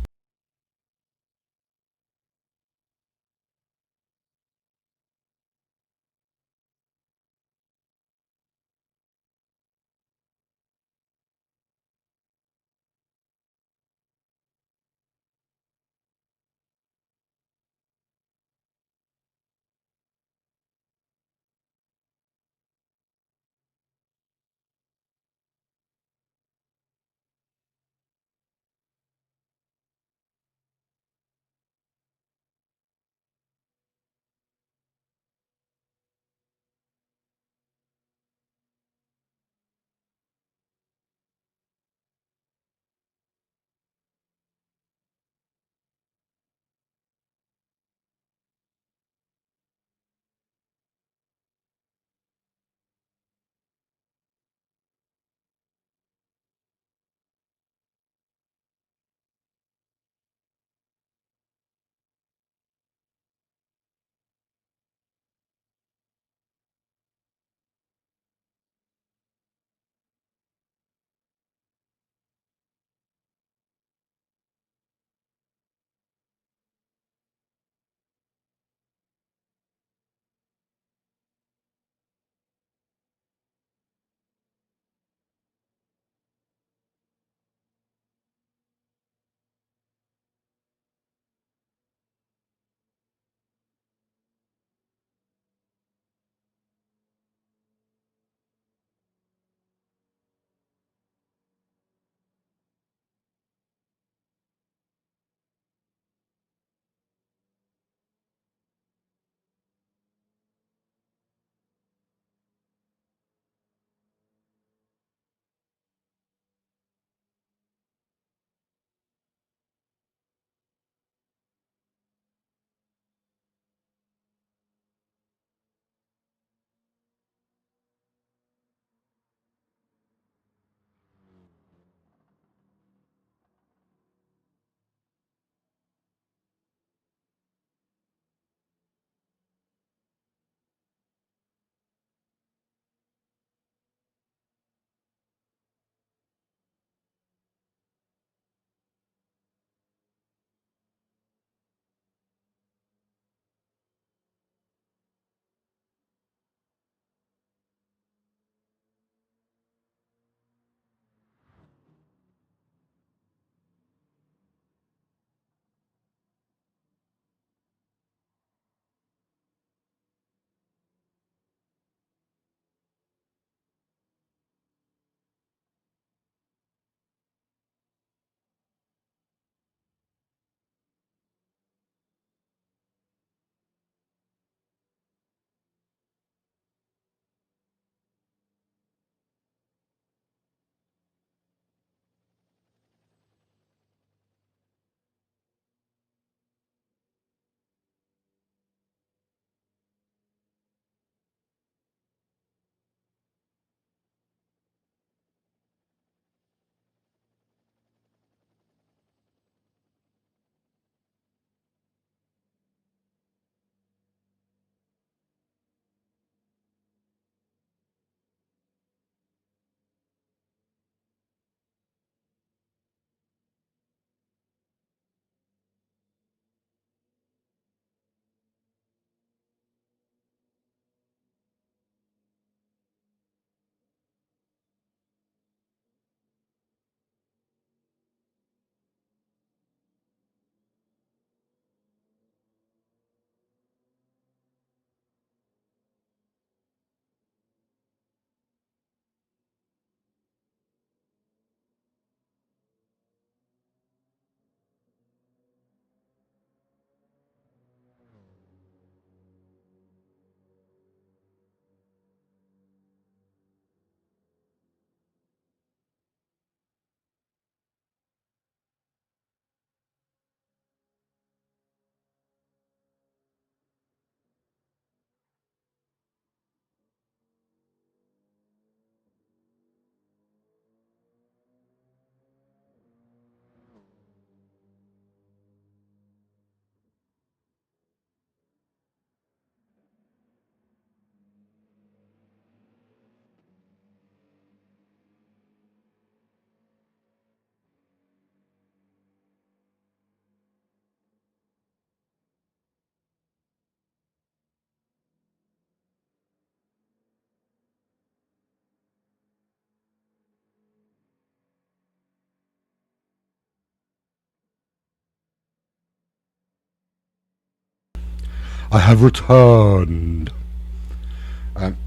I have returned.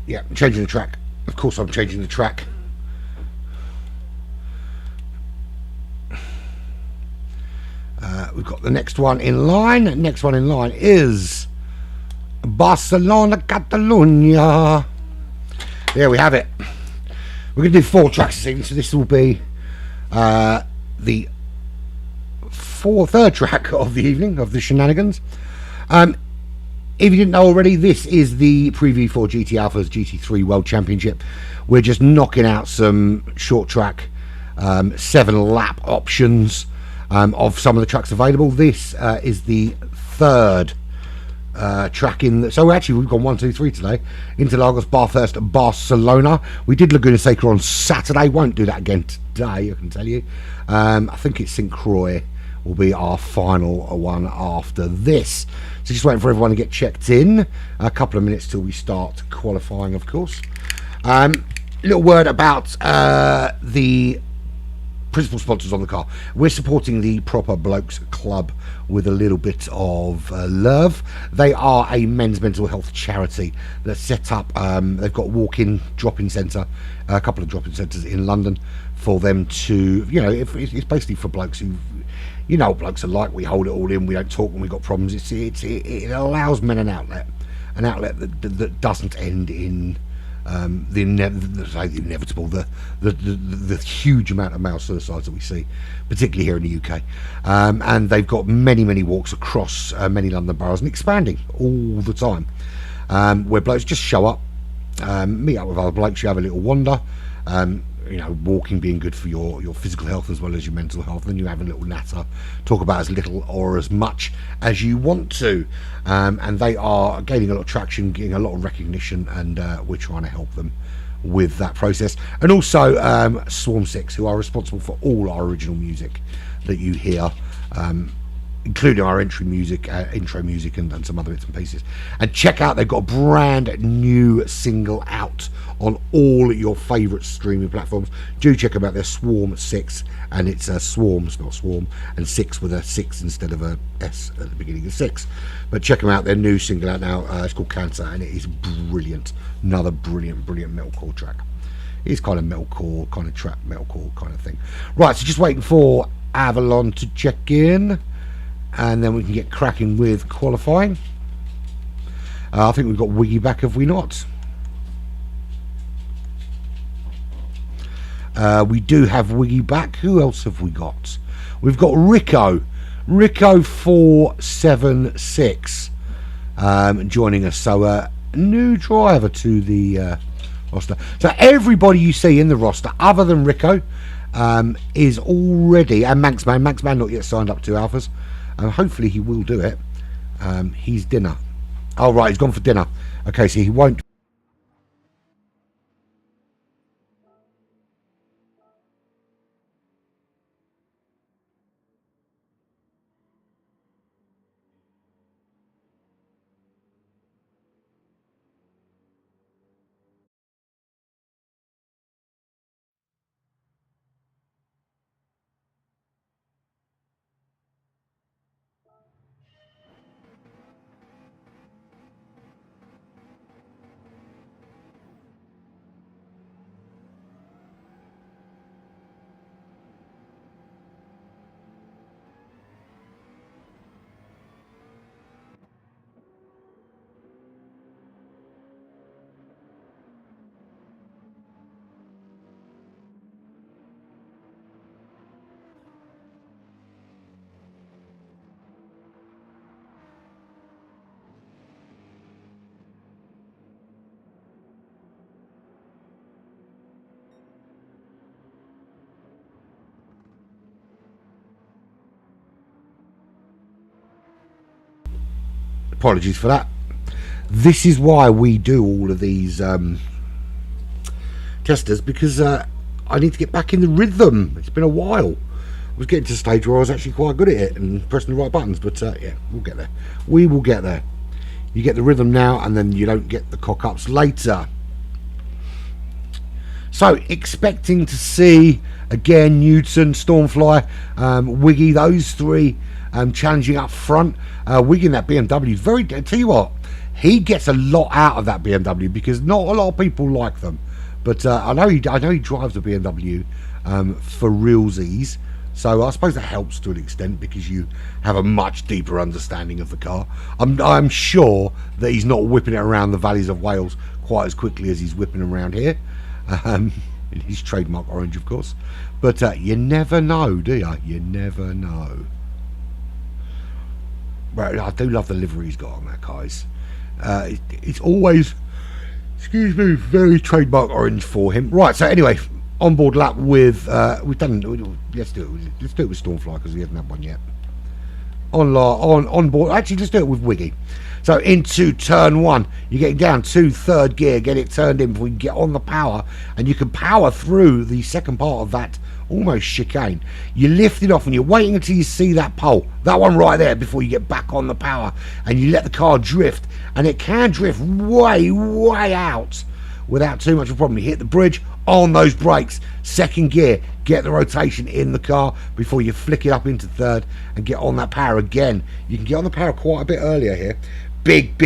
Yeah, I'm changing the track. Of course I'm changing the track. We've got the next one in line. Next one in line is Barcelona, Catalunya. There we have it. We're going to do 4 tracks this evening, so this will be the third track of the evening, of the shenanigans. If you didn't know already, this is the preview for GT Alphas GT3 World Championship. We're just knocking out some short track 7-lap options of some of the tracks available. This is the third track in. So actually we've gone 1, 2, 3 today. Interlagos, Bathurst, Barcelona. We did Laguna Seca on Saturday. Won't do that again today, I can tell you. I think it's St Croix will be our final one after this. So just waiting for everyone to get checked in. A couple of minutes till we start qualifying, of course. Little word about the principal sponsors on the car. We're supporting the Proper Blokes Club with a little bit of love. They are a men's mental health charity that's set up. They've got a walk-in drop-in centre, a couple of drop-in centres in London for them to, you know, it's basically for blokes who, you know, what blokes are like. We hold it all in, we don't talk when we've got problems. It allows men an outlet that doesn't end in the inevitable, the huge amount of male suicides that we see, particularly here in the UK. And they've got many walks across many London boroughs and expanding all the time, where blokes just show up, meet up with other blokes, you have a little wander, you know, walking being good for your physical health as well as your mental health. Then you have a little natter, talk about as little or as much as you want to, and they are gaining a lot of traction, getting a lot of recognition, and we're trying to help them with that process. And also Swarm 6, who are responsible for all our original music that you hear, including our intro music and some other bits and pieces. And check out, they've got a brand new single out on all your favourite streaming platforms. Do check them out. They're Swarm 6, and it's a Swarm, spelled Swarm, and 6 with a 6 instead of a S at the beginning of 6. But check them out. Their new single out now. It's called Cancer, and it is brilliant. Another brilliant metalcore track. It's kind of metalcore, kind of trap metalcore kind of thing. Right, so just waiting for Avalon to check in, and then we can get cracking with qualifying. I think we've got Wiggy back, have we not? We do have Wiggy back. Who else have we got? We've got Rico 476 joining us. So a new driver to the roster. So everybody you see in the roster other than Rico is already, and Manxman not yet signed up to Alphas. Hopefully he will do it. He's dinner. Oh right, he's gone for dinner. Okay, so he won't. Apologies for that. This is why we do all of these testers, because I need to get back in the rhythm. It's been a while. I was getting to a stage where I was actually quite good at it and pressing the right buttons, but yeah, we'll get there. We will get there. You get the rhythm now, and then you don't get the cock-ups later. So, expecting to see, again, Newton, Stormfly, Wiggy, those three challenging up front. Wiggy in that BMW is very, I tell you what, he gets a lot out of that BMW because not a lot of people like them. But I know he drives a BMW for realsies. So I suppose that helps to an extent because you have a much deeper understanding of the car. I'm sure that he's not whipping it around the valleys of Wales quite as quickly as he's whipping around here. In his trademark orange, of course. But you never know, do you? You never know. Well, I do love the livery he's got on that, guys. It's always, excuse me, very trademark orange for him. Right, so anyway, onboard lap with let's do it with Stormfly because we haven't had one yet. On board, actually, let's do it with Wiggy. So into turn 1, you're getting down to 3rd gear, get it turned in before you get on the power, and you can power through the second part of that almost chicane. You lift it off and you're waiting until you see that pole, that one right there, before you get back on the power, and you let the car drift, and it can drift way out without too much of a problem. You hit the bridge, on those brakes, 2nd gear, get the rotation in the car before you flick it up into 3rd and get on that power again. You can get on the power quite a bit earlier here. Big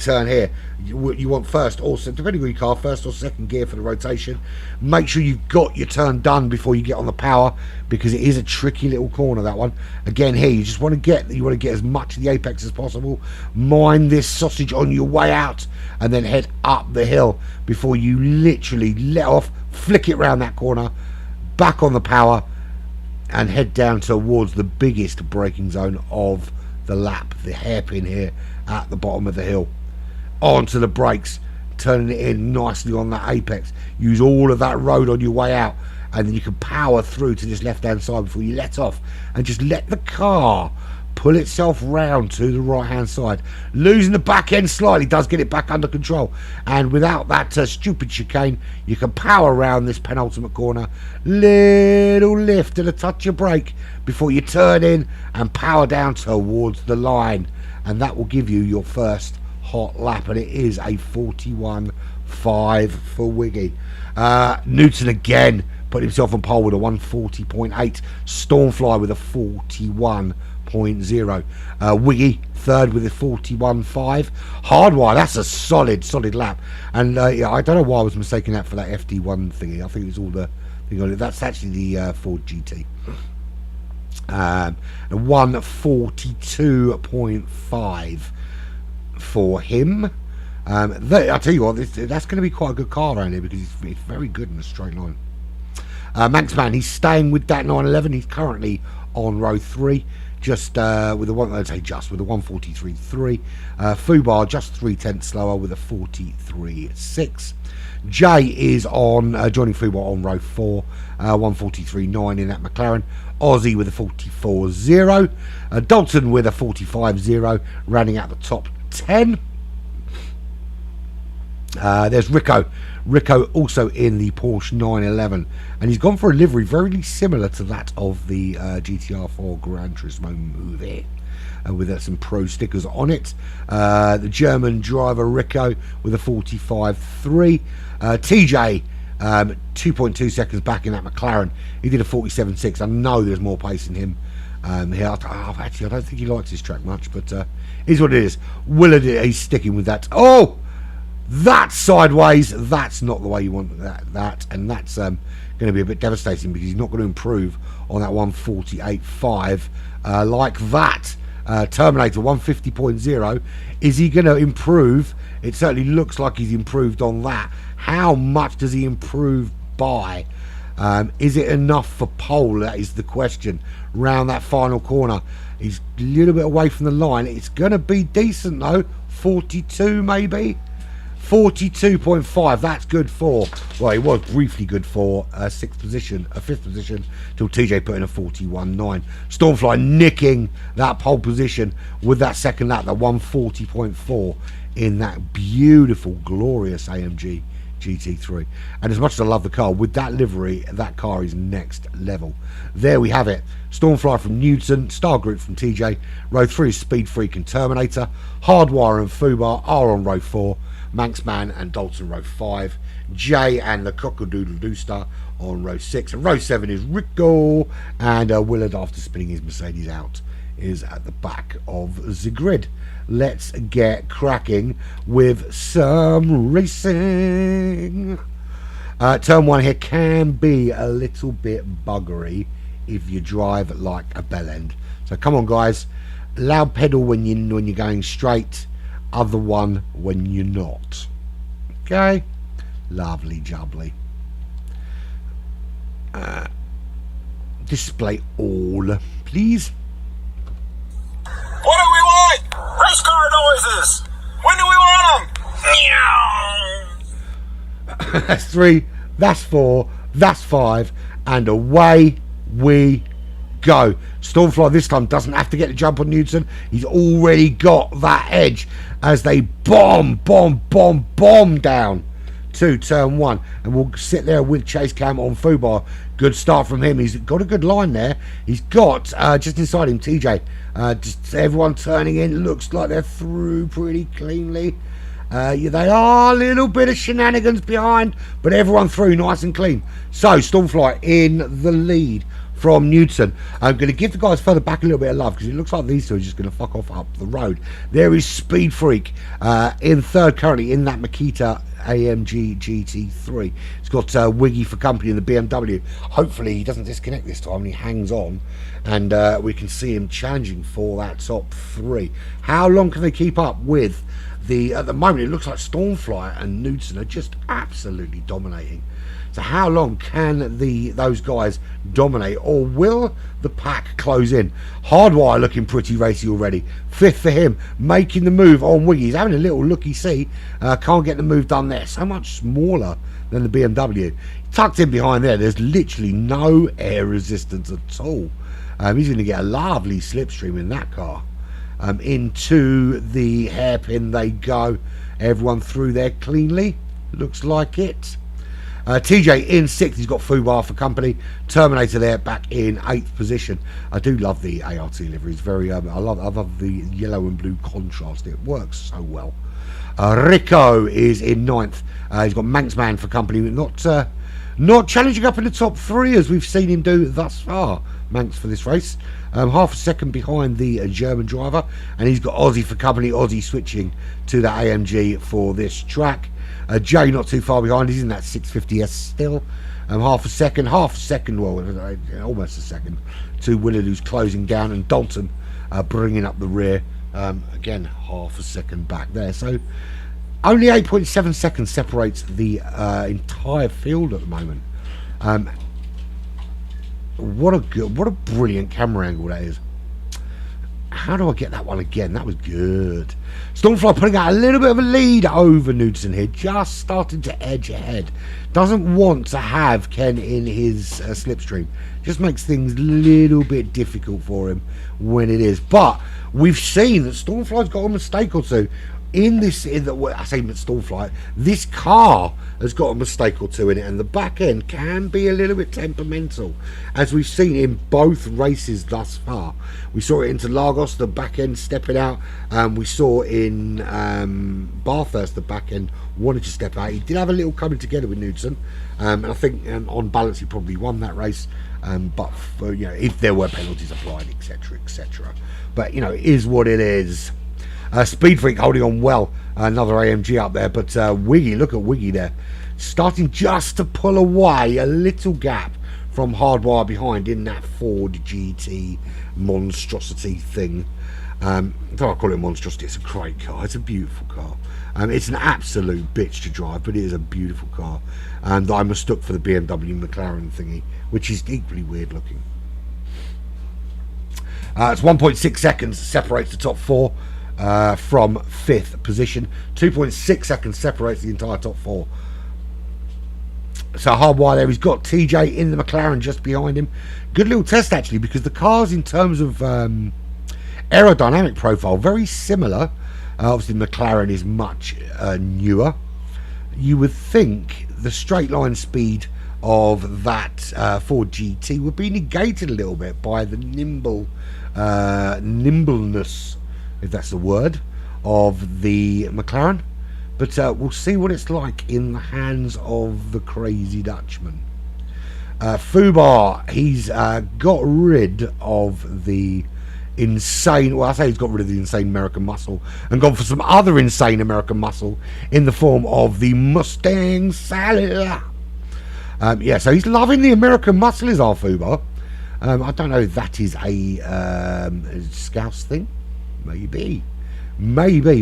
turn here. You want first, also depending on your car, 1st or 2nd gear for the rotation. Make sure you've got your turn done before you get on the power because it is a tricky little corner, that one. Again here, you just want to get as much of the apex as possible. Mind this sausage on your way out and then head up the hill before you literally let off, flick it round that corner, back on the power and head down towards the biggest braking zone of the lap, the hairpin here at the bottom of the hill. Onto the brakes, turning it in nicely on that apex. Use all of that road on your way out, and then you can power through to this left hand side before you let off and just let the car pull itself round to the right hand side. Losing the back end slightly does get it back under control, and without that stupid chicane you can power around this penultimate corner. Little lift and a touch of brake before you turn in and power down towards the line, and that will give you your first hot lap, and it is a 41.5 for Wiggy. Newton again put himself on pole with a 140.8. Stormfly with a 41.0. Wiggy 3rd with a 41.5. Hardwire, that's a solid lap, and yeah, I don't know why I was mistaking that for that FD1 thingy. I think it's all the thing on it. That's actually the Ford GT. 142.5 for him. I tell you what, that's going to be quite a good car around here because it's very good in a straight line. Manxman, he's staying with that 911. He's currently on row 3, just with a 143.3. Fubar just 0.3 slower with a 43.6. Jay is on joining Fubar on row 4, 143.9 in that McLaren. Aussie with a 44.0. Dalton with a 45.0, rounding out the top 10. There's Rico also in the Porsche 911, and he's gone for a livery very similar to that of the GT4 Gran Turismo movie, with some pro stickers on it. The German driver Rico with a 45.3. TJ 2.2 seconds back in that McLaren. He did a 47.6. I know there's more pace in him. Here, actually, I don't think he likes this track much, but is what it is. Willard, he's sticking with that. Oh, that's sideways. That's not the way you want that, and that's going to be a bit devastating because he's not going to improve on that 148.5 like that. Terminator 150.0. Is he going to improve? It certainly looks like he's improved on that. How much does he improve by? Is it enough for pole? That is the question. Round that final corner, he's a little bit away from the line. It's going to be decent though. 42 maybe. 42.5. That's good for, well, it was briefly good for a 5th position till TJ put in a 41.9. Stormfly nicking that pole position with that second lap, that 140.4 in that beautiful, glorious AMG GT3. And as much as I love the car, with that livery, that car is next level. There we have it. Stormfly from Newton, Star Group from TJ, row 3 is Speed Freak and Terminator, Hardwire and Fubar are on row 4, Manxman and Dalton row 5, Jay and the Cockadoodle Dooster on row 6, and row 7 is Rico and Willard after spinning his Mercedes out is at the back of the grid. Let's get cracking with some racing. Turn 1 here can be a little bit buggery if you drive like a bell end. So come on, guys. Loud pedal when you're going straight, other one when you're not. Okay, lovely jubbly. Display all, please. What do we want? Race car noises. When do we want them? Meow. That's 3, that's 4, that's 5, and away we go. Stormfly this time doesn't have to get the jump on Newton. He's already got that edge as they bomb down to turn 1, and we'll sit there with chase cam on Fubar. Good start from him. He's got a good line there. He's got just inside him TJ. Just everyone turning in. Looks like they're through pretty cleanly. Yeah, they are a little bit of shenanigans behind, but everyone through nice and clean. So Stormfly in the lead from Newton. I'm going to give the guys further back a little bit of love because it looks like these two are just going to fuck off up the road. There is Speed Freak in third currently in that Makita AMG GT3. It's got Wiggy for company in the BMW. Hopefully he doesn't disconnect this time and he hangs on, and we can see him challenging for that top 3. How long can they keep up with the, at the moment it looks like Stormfly and Newton are just absolutely dominating. So how long can those guys dominate, or will the pack close in? Hardwire looking pretty racy already. 5th for him, making the move on Wiggy. He's having a little looky-see. Can't get the move done there. So much smaller than the BMW. Tucked in behind there, there's literally no air resistance at all. He's going to get a lovely slipstream in that car. Into the hairpin they go. Everyone through there cleanly. Looks like it. TJ in 6th, he's got Fubar for company. Terminator there back in 8th position. I do love the ART livery. It's very I love the yellow and blue contrast. It works so well. Rico is in 9th. He's got Manxman for company. Not challenging up in the top 3 as we've seen him do thus far. Manx for this race. Half a second behind the German driver, and he's got Aussie for company. Aussie switching to the AMG for this track. Jay not too far behind. He's in that 650S still. Half a second, well, almost a second, to Willard, who's closing down, and Dalton bringing up the rear. Again, half a second back there. So only 8.7 seconds separates the entire field at the moment. What a brilliant camera angle that is. How do I get that one again? That was good. Stormfly putting out a little bit of a lead over Newton here. Just starting to edge ahead. Doesn't want to have Ken in his slipstream. Just makes things a little bit difficult for him when it is. But we've seen that Stormfly's got a mistake or two. I say Stormfly, this car has got a mistake or two in it, and the back end can be a little bit temperamental, as we've seen in both races thus far. We saw it into Lagos, the back end stepping out. We saw in Bathurst, the back end wanted to step out. He did have a little coming together with Newton, and I think on balance he probably won that race. But for, if there were penalties applied, etc. But it is what it is. Speed Freak holding on well. Another AMG up there, but Wiggy, look at Wiggy there, starting just to pull away a little gap from Hardwire behind in that Ford GT monstrosity thing. Though I call it monstrosity, it's a great car. It's a beautiful car. It's an absolute bitch to drive, but it is a beautiful car. And I mistook for the BMW McLaren thingy, which is equally weird looking. It's 1.6 seconds separates the top 4 from 5th position. 2.6 seconds separates the entire top 4. So Hardwire there, he's got TJ in the McLaren just behind him. Good little test actually, because the cars in terms of aerodynamic profile very similar. Obviously McLaren is much newer. You would think the straight line speed of that Ford GT would be negated a little bit by the nimbleness, if that's the word, of the McLaren. But we'll see what it's like in the hands of the crazy Dutchman. Fubar, he's got rid of the insane, well, I say he's got rid of the insane American muscle and gone for some other insane American muscle in the form of the Mustang Sally. Yeah, so he's loving the American muscle, is Arfuba. I don't know if that is a Scouse thing. Maybe,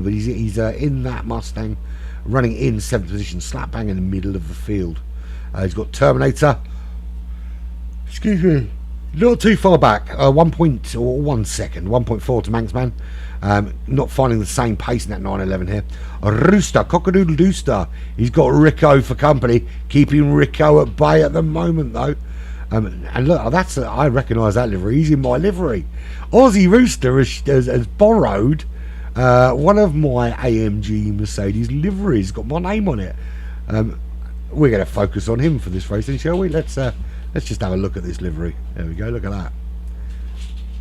but he's in that Mustang, running in 7th position, slap bang in the middle of the field. He's got Terminator. Excuse me, not too far back. 1 second, 1.4 to Manxman. Not finding the same pace in that 911 here. Rooster, Cockadoodle Dooster. He's got Rico for company, keeping Rico at bay at the moment though. And look, I recognise that livery. He's in my livery. Aussie Rooster has borrowed one of my AMG Mercedes liveries. Got my name on it. We're going to focus on him for this racing, shall we? Let's just have a look at this livery. There we go. Look at that.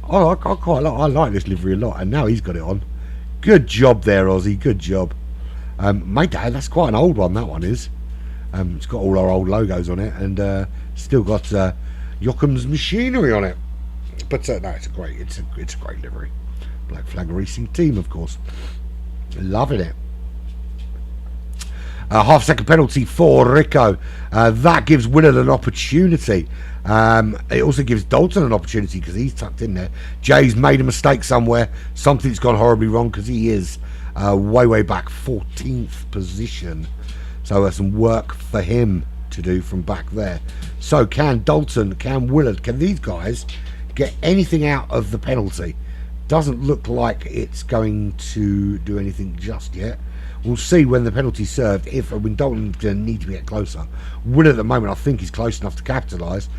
I like this livery a lot, and now he's got it on. Good job there, Aussie. Good job. Mate, that's quite an old one. That one is. It's got all our old logos on it, and still got Yocham's machinery on it. But no, it's a great livery. Black Flag Racing Team, of course. Loving it. Half-second penalty for Rico. That gives Willard an opportunity. It also gives Dalton an opportunity because he's tucked in there. Jay's made a mistake somewhere. Something's gone horribly wrong because he is way back, 14th position. So there's some work for him to do from back there. So can Dalton, can Willard, can these guys get anything out of the penalty? Doesn't look like it's going to do anything just yet. We'll see when the penalty's served, when Dalton's going to need to get closer. Willard at the moment I think he's close enough to capitalise.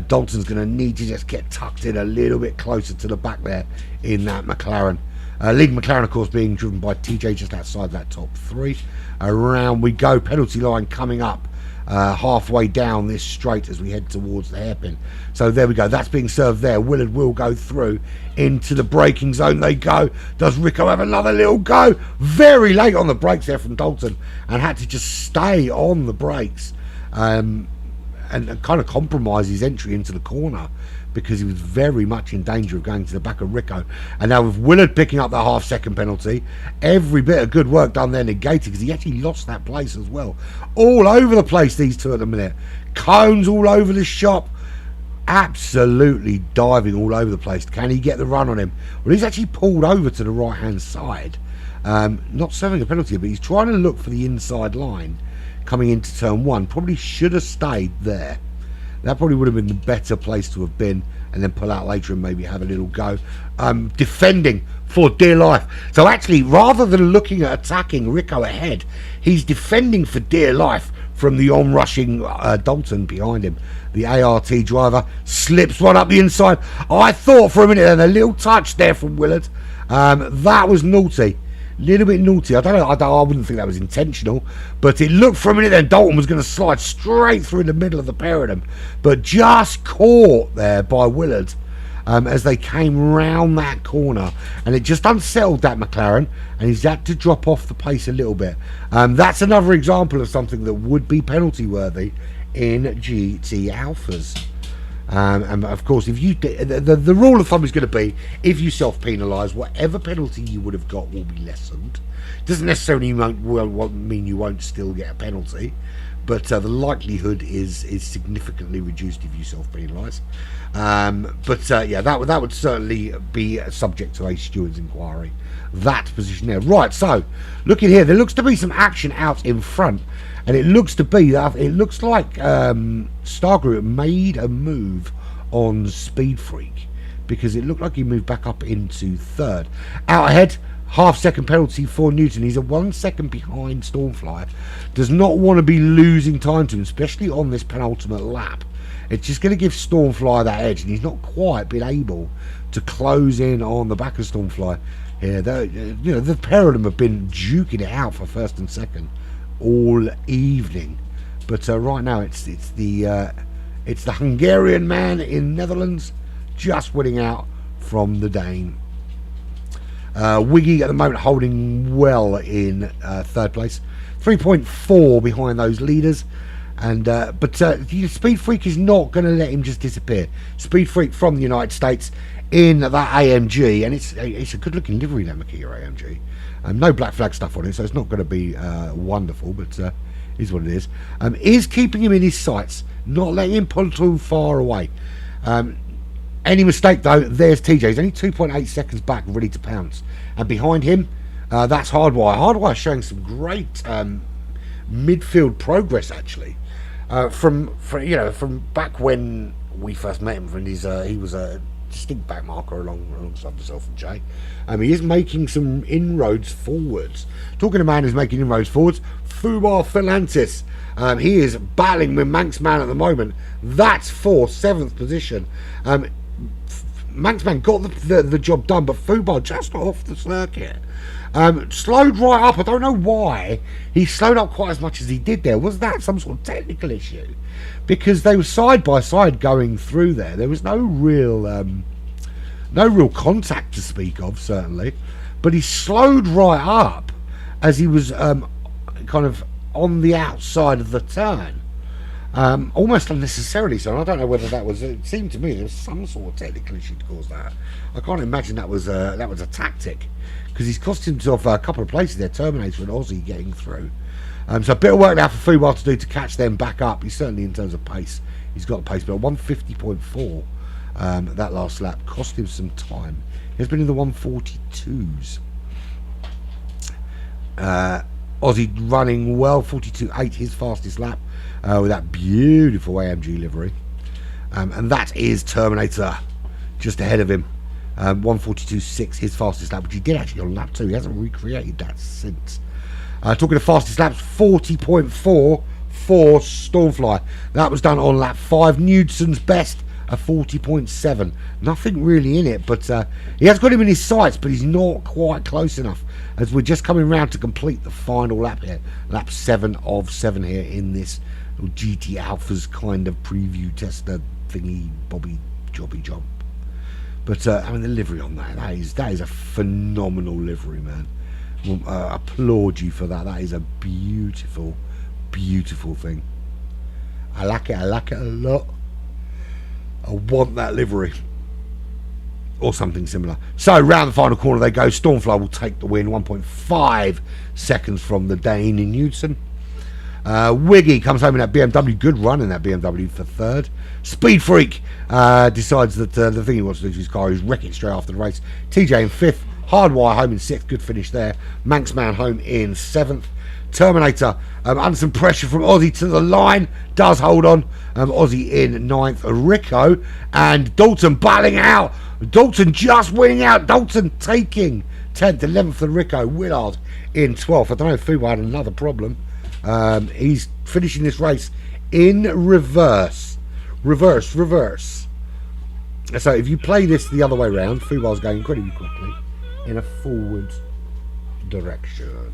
Dalton's going to need to just get tucked in a little bit closer to the back there in that McLaren. Leading McLaren, of course, being driven by TJ just outside that top 3. Around we go, penalty line coming up halfway down this straight as we head towards the hairpin. So there we go, that's being served there. Willard will go through into the braking zone. They go. Does Rico have another little go? Very late on the brakes there from Dalton, and had to just stay on the brakes and kind of compromise his entry into the corner because he was very much in danger of going to the back of Rico. And now with Willard picking up that half-second penalty, every bit of good work done there negated because he actually lost that place as well. All over the place, these two at the minute. Cones all over the shop. Absolutely diving all over the place. Can he get the run on him? Well, he's actually pulled over to the right-hand side. Not serving a penalty, but he's trying to look for the inside line coming into turn 1. Probably should have stayed there. That probably would have been the better place to have been, and then pull out later and maybe have a little go. Defending for dear life. So actually, rather than looking at attacking Rico ahead, he's defending for dear life from the onrushing Dalton behind him. The ART driver slips one up the inside. I thought for a minute then a little touch there from Willard. That was naughty. Little bit naughty. I don't know. I wouldn't think that was intentional, but it looked for a minute then Dalton was going to slide straight through the middle of the pair of them, but just caught there by Willard as they came round that corner, and it just unsettled that McLaren, and he's had to drop off the pace a little bit. That's another example of something that would be penalty worthy in GT Alphas. And of course, if you the rule of thumb is going to be, if you self-penalise, whatever penalty you would have got will be lessened. Doesn't necessarily mean you won't still get a penalty, but the likelihood is significantly reduced if you self-penalise. Yeah, that would certainly be subject to a steward's inquiry. That position there, right? So looking here, there looks to be some action out in front. And it looks like Star Group made a move on Speed Freak, because it looked like he moved back up into 3rd. Out ahead, half-second penalty for Newton. He's a 1 second behind Stormfly. Does not want to be losing time to him, especially on this penultimate lap. It's just going to give Stormfly that edge, and he's not quite been able to close in on the back of Stormfly here. The pair of them have been duking it out for 1st and 2nd all evening, but right now it's the Hungarian man in Netherlands just winning out from the Dane. Wiggy at the moment holding well in 3rd place, 3.4 behind those leaders. And but Speed Freak is not going to let him just disappear. Speed Freak from the United States in that AMG, and it's a good looking livery, that Makita AMG. No black flag stuff on it, so it's not going to be wonderful, but is what it is. Is keeping him in his sights, not letting him pull too far away. Any mistake though, there's TJ. He's only 2.8 seconds back, ready to pounce, and behind him, that's Hardwire. Hardwire showing some great midfield progress actually. From back when we first met him, when he was a distinct back marker alongside myself and Jay. He is making some inroads forwards. Talking to a man who's making inroads forwards, Fubar Philantis. He is battling with Manxman at the moment. That's for 7th position. Manxman got the job done, but Fubar just off the circuit. Slowed right up. I don't know why he slowed up quite as much as he did there. Was that some sort of technical issue? Because they were side by side going through there. There was no real contact to speak of, certainly. But he slowed right up as he was kind of on the outside of the turn. Almost unnecessarily so. And I don't know whether that was. It seemed to me there was some sort of technical issue to cause that. I can't imagine that was a tactic, because he's cost himself a couple of places there. Terminator and Aussie getting through. So a bit of work now for Fubar to do to catch them back up. He's certainly, in terms of pace, he's got the pace, but 150.4 that last lap cost him some time. He's been in the 142s. Aussie running well, 42.8, his fastest lap, with that beautiful AMG livery. And that is Terminator just ahead of him. 142.6, his fastest lap, which he did actually on lap 2. He hasn't recreated that since. Talking of fastest laps, 40.4 for Stormfly. That was done on lap 5. Knudsen's best, a 40.7. Nothing really in it, but he has got him in his sights, but he's not quite close enough, as we're just coming round to complete the final lap here. Lap 7 of 7 here in this little GT Alphas kind of preview tester thingy, bobby jobby job. But I mean, the livery on that is a phenomenal livery, man. Applaud you for that. That is a beautiful, beautiful thing. I like it a lot. I want that livery or something similar. So round the final corner they go. Stormfly will take the win, 1.5 seconds from the Dane in Knudsen. Wiggy comes home in that BMW. Good run in that BMW for 3rd. Speed Freak decides that the thing he wants to do to his car is wreck it straight after the race. TJ in 5th. Hardwire home in 6th. Good finish there. Manxman home in 7th. Terminator under some pressure from Aussie to the line. Does hold on. Aussie in 9th. Rico and Dalton battling out. Dalton just winning out. Dalton taking 10th. 11th and Rico. Willard in 12th. I don't know if Fuba had another problem. He's finishing this race in reverse. So if you play this the other way around, Fubar's going incredibly quickly in a forward direction.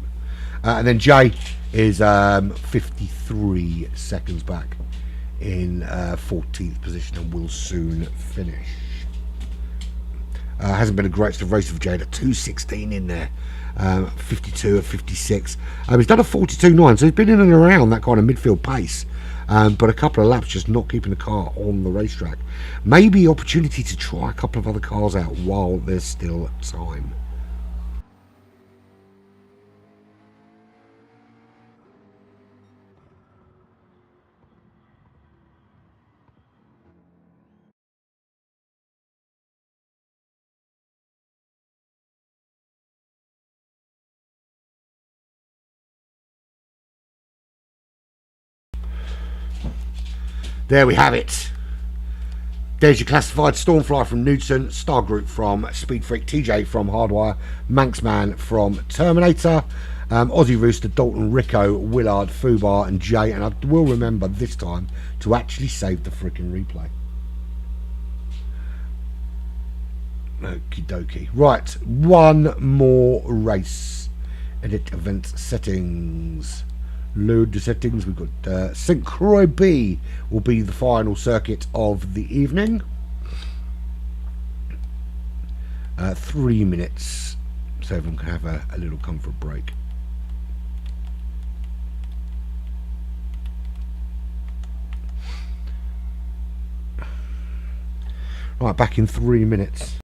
And then Jay is 53 seconds back in 14th position and will soon finish. Hasn't been a great sort of race for Jay. At 2:16 in there. 52 of 56. He's done a 42.9, so he's been in and around that kind of midfield pace. But a couple of laps just not keeping the car on the racetrack. Maybe opportunity to try a couple of other cars out while there's still time. There we have it. There's your classified. Stormfly from Knudsen, Star Group from Speed Freak, TJ from Hardwire, Manxman from Terminator, Aussie Rooster, Dalton, Rico, Willard, Fubar and Jay. And I will remember this time to actually save the freaking replay. Okie dokie. Right, one more race. Edit event settings. Load the settings. We've got St. Croix B will be the final circuit of the evening. 3 minutes, so everyone can have a little comfort break. Right, back in 3 minutes.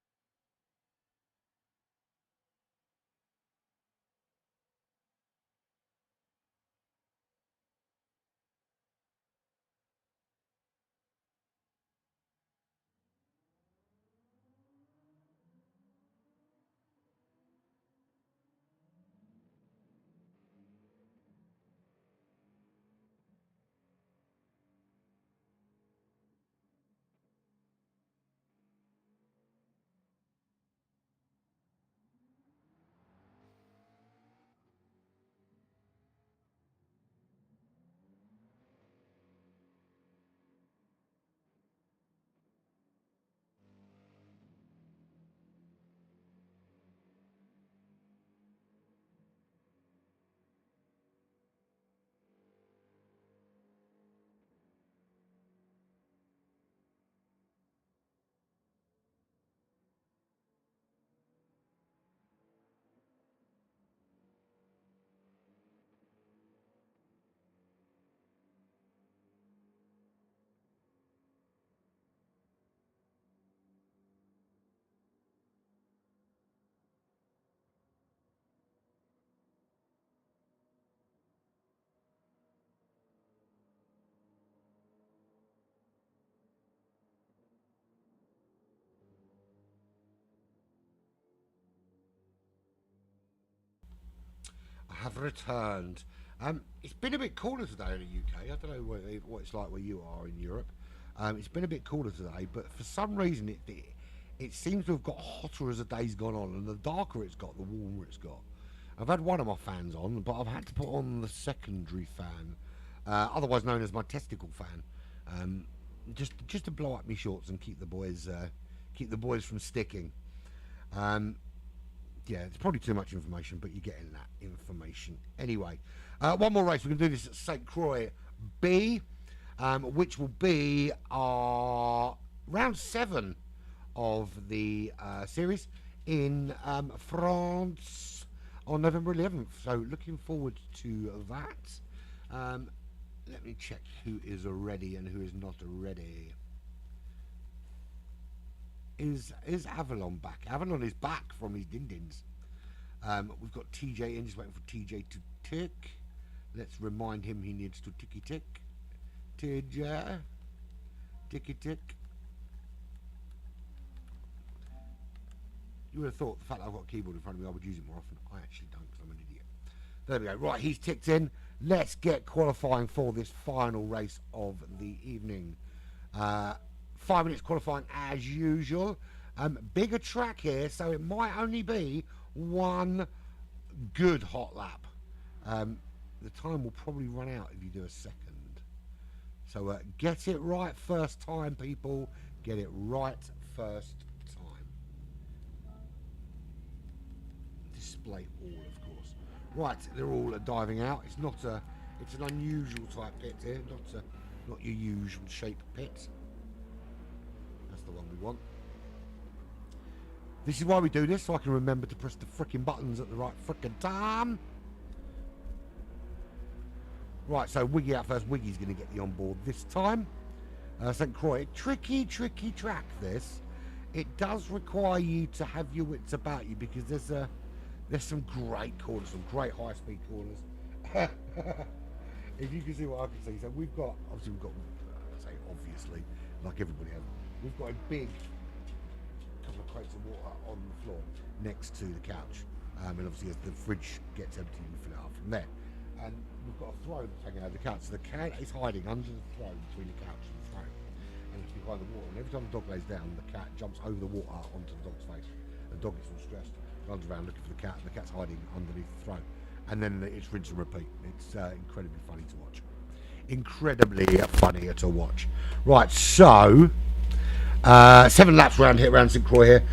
I have returned. It's been a bit cooler today in the UK. I don't know what it's like where you are in Europe. It's been a bit cooler today, but for some reason it seems to have got hotter as the day's gone on, and the darker it's got, the warmer it's got. I've had one of my fans on, but I've had to put on the secondary fan, otherwise known as my testicle fan, just to blow up my shorts and keep the boys from sticking. Yeah, it's probably too much information, but you're getting that information anyway. One more race. We're going to do this at St. Croix B, which will be our round 7 of the series in France on November 11th. So looking forward to that. Let me check who is ready and who is not ready. Is Avalon back? Avalon is back from his din-dins. We've got TJ in, just waiting for TJ to tick. Let's remind him he needs to ticky-tick. TJ. Ticky-tick. You would have thought the fact that I've got a keyboard in front of me, I would use it more often. I actually don't, because I'm an idiot. There we go. Right, he's ticked in. Let's get qualifying for this final race of the evening. 5 minutes qualifying as usual. Bigger track here, so it might only be one good hot lap. The time will probably run out if you do a second. So get it right first time, people. Get it right first time. Display all, of course. Right, they're all diving out. It's not a. It's an unusual type pit here, not your usual shape pit. That's the one we want. This is why we do this, so I can remember to press the frickin' buttons at the right frickin' time. Right, so Wiggy out first. Wiggy's going to get the onboard this time. St. Croix, tricky track this. It does require you to have your wits about you, because there's some great corners, some great high-speed corners. If you can see what I can see. So we've got, obviously, like everybody has, we've got a big couple of crates of water on the floor next to the couch. And obviously as the fridge gets empty, we fill it up from there. And we've got a throne that's hanging out of the couch. So the cat is hiding under the throne between the couch and the throne. And it's behind the water. And every time the dog lays down, the cat jumps over the water onto the dog's face. The dog gets all stressed, runs around looking for the cat, and the cat's hiding underneath the throne. And then it's rinse and repeat. It's incredibly funny to watch. Incredibly funny to watch. Right, so 7 laps around St. Croix here.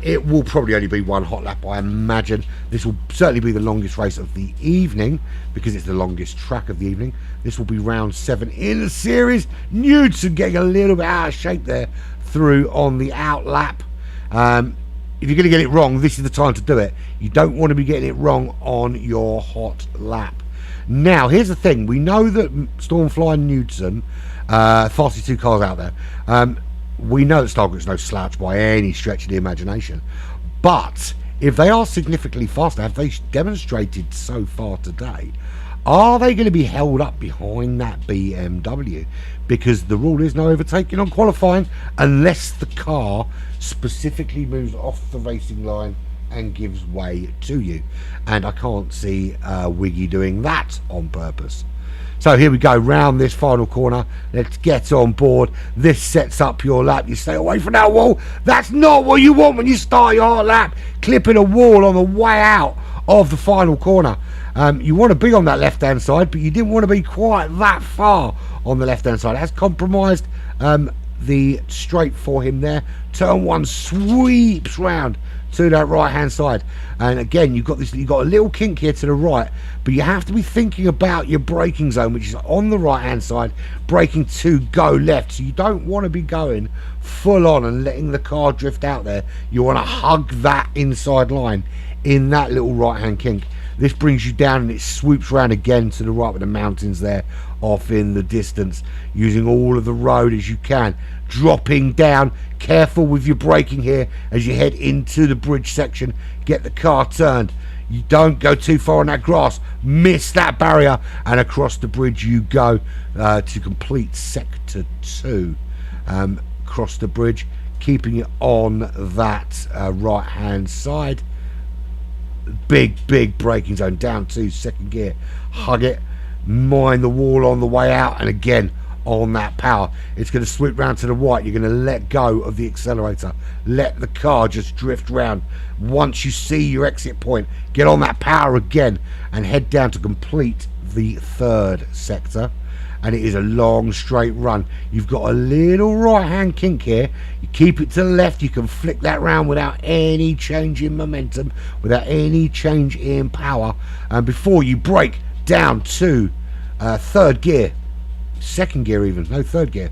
It will probably only be one hot lap, I imagine. This will certainly be the longest race of the evening, because it's the longest track of the evening. This will be round 7 in the series. Knudsen getting a little bit out of shape there through on the out lap. If you're going to get it wrong, this is the time to do it. You don't want to be getting it wrong on your hot lap. Now, here's the thing. We know that Stormfly and Knudsen, fastest 2 cars out there, we know that Stargroup's no slouch by any stretch of the imagination, but if they are significantly faster, have they demonstrated so far today, are they going to be held up behind that BMW? Because the rule is no overtaking on qualifying unless the car specifically moves off the racing line and gives way to you. And I can't see Wiggy doing that on purpose. So here we go, round this final corner. Let's get on board. This sets up your lap. You stay away from that wall. That's not what you want when you start your hot lap. Clipping a wall on the way out of the final corner. You want to be on that left-hand side, but you didn't want to be quite that far on the left-hand side. That's compromised the straight for him there. Turn one sweeps round to that right-hand side, and again you've got a little kink here to the right, but you have to be thinking about your braking zone, which is on the right-hand side, braking to go left. So you don't want to be going full on and letting the car drift out there. You want to hug that inside line in that little right-hand kink. This brings you down and it swoops around again to the right with the mountains there off in the distance, using all of the road as you can, dropping down. Careful with your braking here as you head into the bridge section. Get the car turned. You don't go too far on that grass, miss that barrier, and across the bridge you go to complete sector 2. Across the bridge, keeping it on that right hand side. Big braking zone, down to second gear, hug it, mind the wall on the way out, and again on that power. It's going to swoop round to the right. You're going to let go of the accelerator, let the car just drift round. Once you see your exit point, get on that power again and head down to complete the 3rd sector. And it is a long straight run. You've got a little right hand kink here. You keep it to the left. You can flick that round without any change in momentum, without any change in power, and before you brake down to 3rd gear, 2nd gear even, no 3rd gear.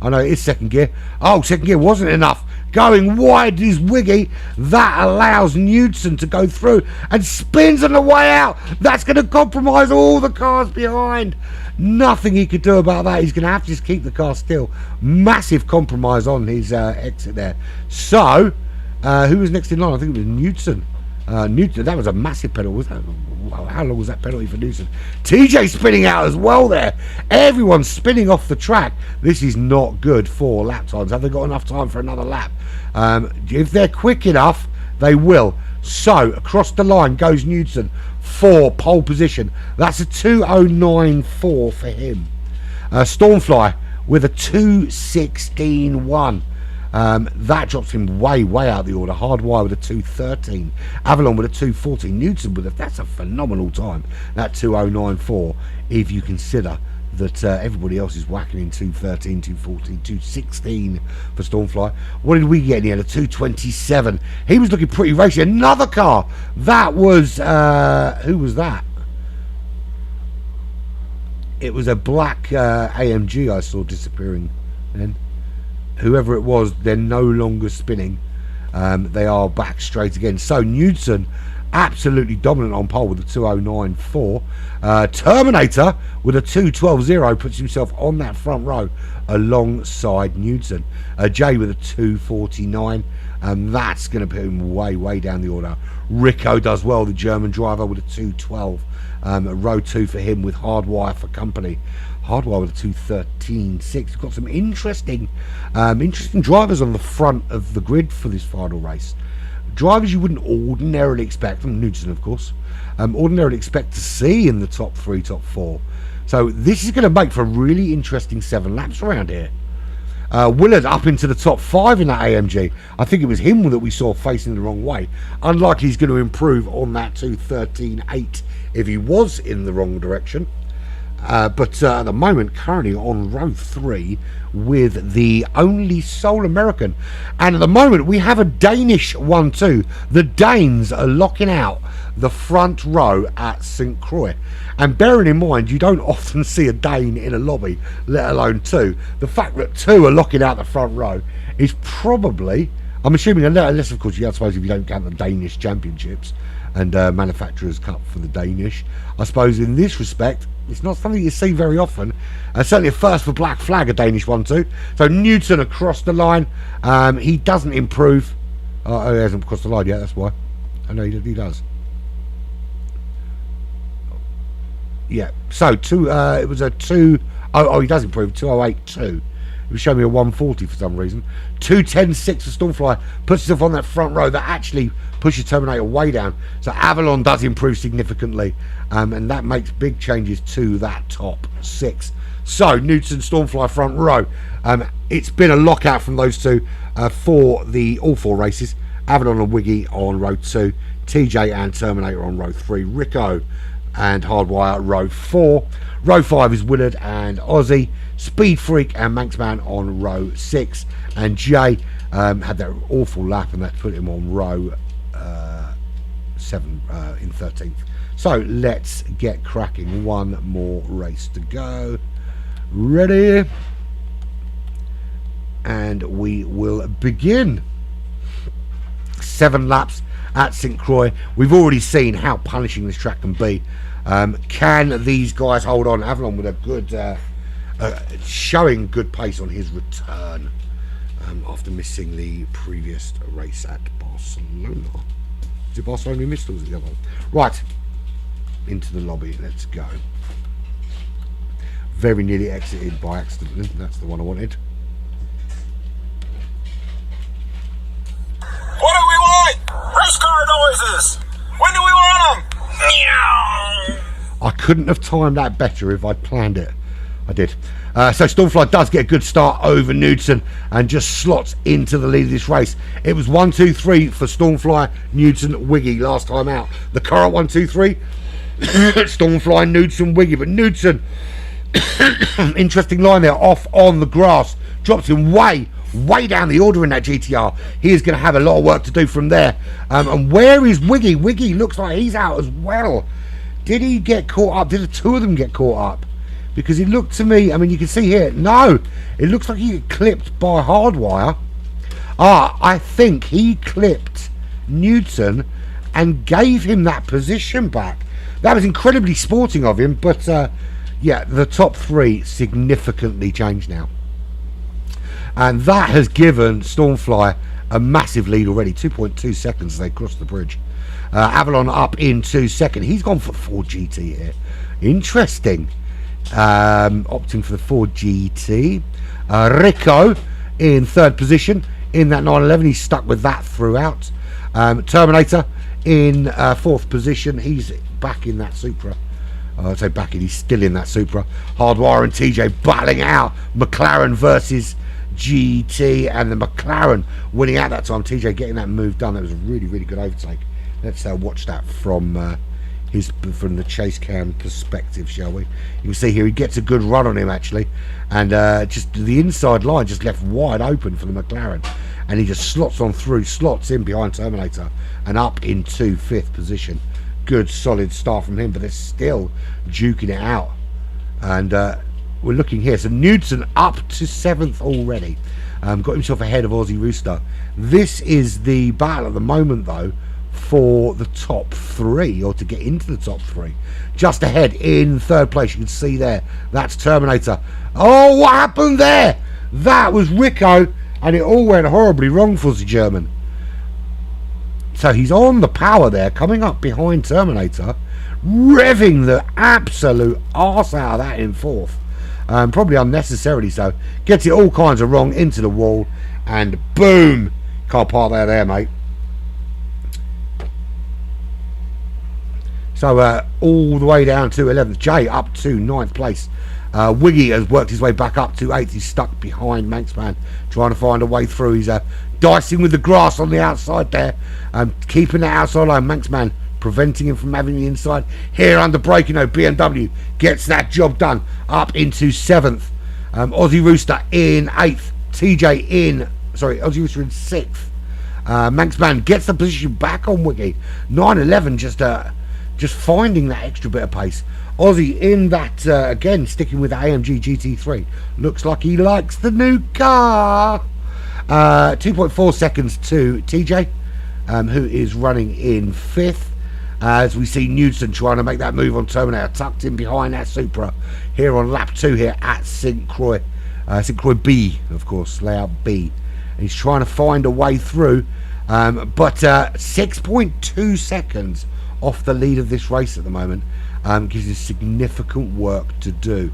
I know it is 2nd gear. Oh, 2nd gear wasn't enough. Going wide is Wiggy. That allows Knudsen to go through and spins on the way out. That's going to compromise all the cars behind. Nothing he could do about that. He's going to have to just keep the car still. Massive compromise on his exit there. So, who was next in line? I think it was Knudsen. Newton, that was a massive penalty. Was that? How long was that penalty for Newton? TJ spinning out as well there. Everyone's spinning off the track. This is not good for lap times. Have they got enough time for another lap? If they're quick enough, they will. So across the line goes Newton for pole position. That's a 2:09.4 for him. Stormfly with a 2:16.1. That drops him way out the order. Hardwire with a 2:13. Avalon with a 2:14. Newton with that's a phenomenal time. That 2:09.4, if you consider that everybody else is whacking in 2:13, 2:14, 2:16 for Stormfly. What did we get in here? A 2:27. He was looking pretty racy. Another car. That was who was that? It was a black AMG I saw disappearing then. Whoever it was, they're no longer spinning. They are back straight again. So Newton absolutely dominant on pole with a 2:09.4. Terminator with a 2:12.0 puts himself on that front row alongside Newton. Jay with a 2:49, and that's going to put him way down the order. Rico does well, the German driver, with a 2:12. Row 2 for him with Hardwire for company. Hardwire with a 2:13.6. We've got some interesting drivers on the front of the grid for this final race. Drivers you wouldn't ordinarily expect, from Newton of course, ordinarily expect to see in the top 3, top 4. So this is going to make for a really interesting 7 laps around here. Willard up into the top 5 in that AMG. I think it was him that we saw facing the wrong way. Unlikely he's going to improve on that 2:13.8 if he was in the wrong direction. But at the moment, currently on row 3 with the only sole American. And at the moment, we have a Danish 1-2. The Danes are locking out the front row at St. Croix. And bearing in mind, you don't often see a Dane in a lobby, let alone 2. The fact that 2 are locking out the front row is probably, I'm assuming, unless of course, I suppose if you don't count the Danish championships, and Manufacturers Cup for the Danish. I suppose in this respect, it's not something you see very often. Certainly a first for Black Flag, a Danish one too. So Newton across the line. He doesn't improve. Oh, he hasn't crossed the line yet, that's why. I know he does. Yeah, so it was a 2. Oh, he does improve. 2:08.2. It was showing me a 1:40 for some reason. 2:10.6 for Stormfly. Puts himself on that front row. That actually pushes Terminator way down. So Avalon does improve significantly, and that makes big changes to that top 6. So Newton, Stormfly front row. It's been a lockout from those two for all 4 races. Avalon and Wiggy on row 2. TJ and Terminator on row 3. Rico and Hardwire row 4. Row 5 is Willard and Aussie. Speed Freak and Manxman on row 6. And Jay had that awful lap, and that put him on row 7 in 13th. So let's get cracking. One more race to go. Ready? And we will begin. 7 laps at St. Croix. We've already seen how punishing this track can be. Can these guys hold on? Avalon with a good showing good pace on his return after missing the previous race at Barcelona. Is it Barcelona we missed, or was it the other one? Right, into the lobby, let's go. Very nearly exited by accident. That's the one I wanted. What do we want? Race car noises. When do we want them? Meow. I couldn't have timed that better if I'd planned it. I did. So Stormfly does get a good start over Newton and just slots into the lead of this race. It was 1, 2, 3 for Stormfly, Newton, Wiggy last time out. The current 1, 2, 3, Stormfly, Newton, Wiggy. But Newton, interesting line there, off on the grass, drops him way down the order in that GTR. He is going to have a lot of work to do from there. And where is Wiggy? Wiggy looks like he's out as well. Did he get caught up? Did the 2 of them get caught up? Because it looked to me, I mean, you can see here, no, it looks like he got clipped by Hardwire. I think he clipped Newton and gave him that position back. That was incredibly sporting of him, but yeah, the top 3 significantly changed now. And that has given Stormfly a massive lead already, 2.2 seconds as they cross the bridge. Avalon up into second. He's gone for 4 GT here. Interesting. Opting for the 4 GT. Rico in 3rd position in that 911. He's stuck with that throughout. Terminator in 4th position. He's back in that Supra. I'd say back in, he's still in that Supra. Hardwire and TJ battling out. McLaren versus GT, and the McLaren winning out that time. TJ getting that move done. That was a really, really good overtake. Let's watch that from the chase cam perspective, shall we? You can see here he gets a good run on him actually, and just the inside line just left wide open for the McLaren, and he just slots on through, slots in behind Terminator and up into 5th position. Good solid start from him, but they're still duking it out. And we're looking here, so Newton up to 7th already, got himself ahead of Aussie Rooster. This is the battle at the moment though for the top 3, or to get into the top 3. Just ahead in 3rd place, you can see there, that's Terminator. Oh, what happened there? That was Rico, and it all went horribly wrong for the German. So he's on the power there, coming up behind Terminator, revving the absolute arse out of that in 4th. Probably unnecessarily so. Gets it all kinds of wrong into the wall, and boom, car park there, mate. So all the way down to 11th. Jay up to 9th place. Wiggy has worked his way back up to 8th. He's stuck behind Manxman, trying to find a way through. He's dicing with the grass on the outside there, keeping that outside line. Manxman preventing him from having the inside. Here under braking, BMW gets that job done. Up into 7th. Aussie Rooster in 8th. TJ in, sorry, Aussie Rooster in 6th. Manxman gets the position back on Wiggy. 911 just finding that extra bit of pace. Aussie in that, again, sticking with the AMG GT3. Looks like he likes the new car. 2.4 seconds to TJ, who is running in 5th. as we see Newton trying to make that move on Terminator, tucked in behind that Supra here on lap 2 here at St. Croix. St. Croix B, of course, layout B. And he's trying to find a way through, but 6.2 seconds off the lead of this race at the moment. Gives you significant work to do.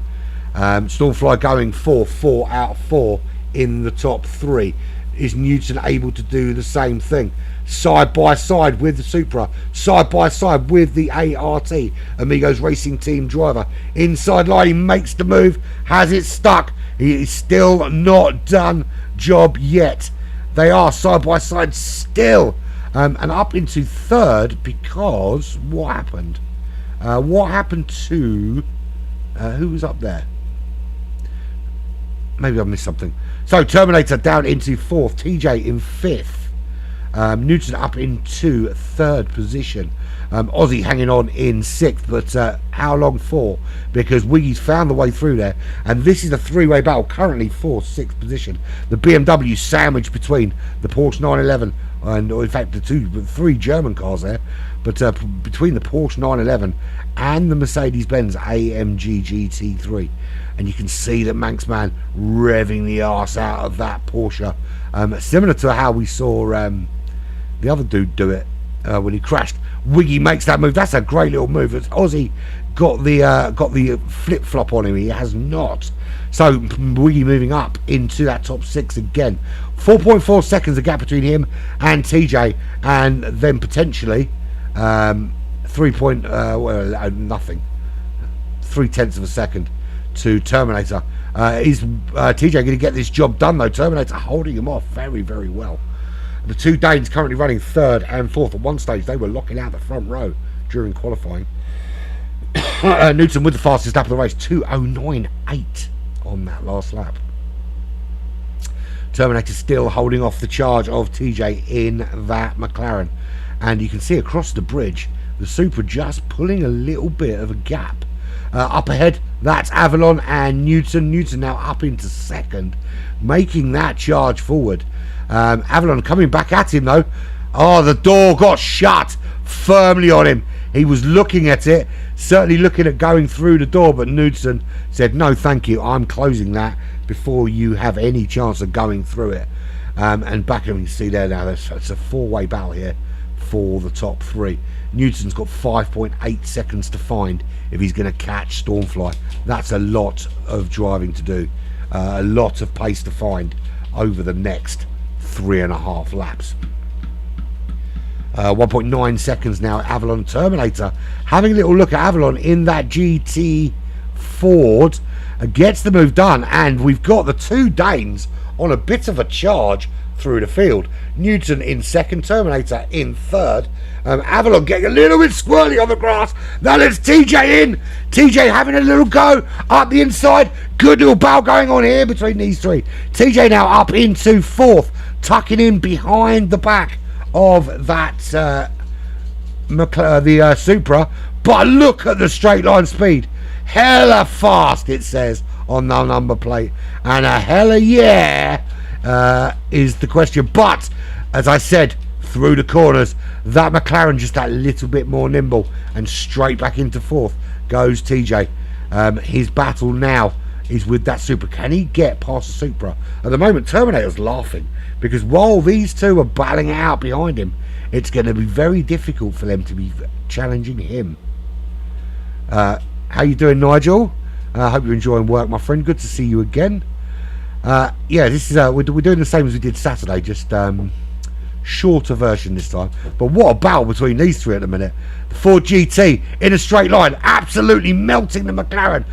Stormfly going 4 out of 4 in the top 3. Is Newton able to do the same thing? Side by side with the Supra, side by side with the ART, Amigos Racing Team driver. Inside line, he makes the move, has it stuck. He is still not done job yet. They are side by side still. And up into third because what happened? What happened to... who was up there? Maybe I missed something. So Terminator down into 4th, TJ in 5th. Newton up into 3rd position. Aussie hanging on in 6th, but how long for? Because Wiggy's found the way through there, and this is a 3-way battle currently for 6th position. The BMW sandwiched between the Porsche 911 and, or in fact, the 3 German cars there, but between the Porsche 911 and the Mercedes-Benz AMG GT3. And you can see that Manxman revving the arse out of that Porsche, similar to how we saw the other dude do it when he crashed. Wiggy makes that move. That's a great little move. Aussie got the flip flop on him. He has not. So Wiggy moving up into that top 6 again. 4.4 seconds a gap between him and TJ, and then potentially nothing. 0.3 of a second to Terminator. Is TJ going to get this job done though? Terminator holding him off very, very well. The 2 Danes currently running 3rd and 4th. At one stage they were locking out the front row during qualifying. Newton with the fastest lap of the race, 2:09.8 on that last lap. Terminator still holding off the charge of TJ in that McLaren, and you can see across the bridge the Supra just pulling a little bit of a gap. Up ahead, that's Avalon and Newton. Newton now up into 2nd, making that charge forward. Avalon coming back at him though. Oh, the door got shut firmly on him. He was looking at it, certainly looking at going through the door, but Newton said, no thank you, I'm closing that before you have any chance of going through it. And back you can see there now, it's a 4-way battle here for the top 3. Newton's got 5.8 seconds to find if he's going to catch Stormfly. That's a lot of driving to do, a lot of pace to find over the next 3.5 laps. 1.9 seconds now. Avalon Terminator having a little look at Avalon in that GT Ford, gets the move done, and we've got the 2 Danes on a bit of a charge through the field. Newton in 2nd, Terminator in 3rd. Avalon getting a little bit squirrely on the grass. Now let's TJ in. TJ having a little go up the inside. Good little battle going on here between these 3. TJ now up into 4th, tucking in behind the back of that the Supra. But look at the straight line speed. Hella fast, it says on the number plate, and a hella yeah is the question. But as I said, through the corners, that McLaren just that little bit more nimble, and straight back into 4th goes TJ. His battle now is with that Supra. Can he get past the Supra? At the moment, Terminator's laughing, because while these 2 are battling it out behind him, it's going to be very difficult for them to be challenging him. How you doing, Nigel? I hope you're enjoying work, my friend. Good to see you again. Yeah, this is we're doing the same as we did Saturday, just shorter version this time. But what a battle between these 3 at the minute. The Ford GT in a straight line, absolutely melting the McLaren.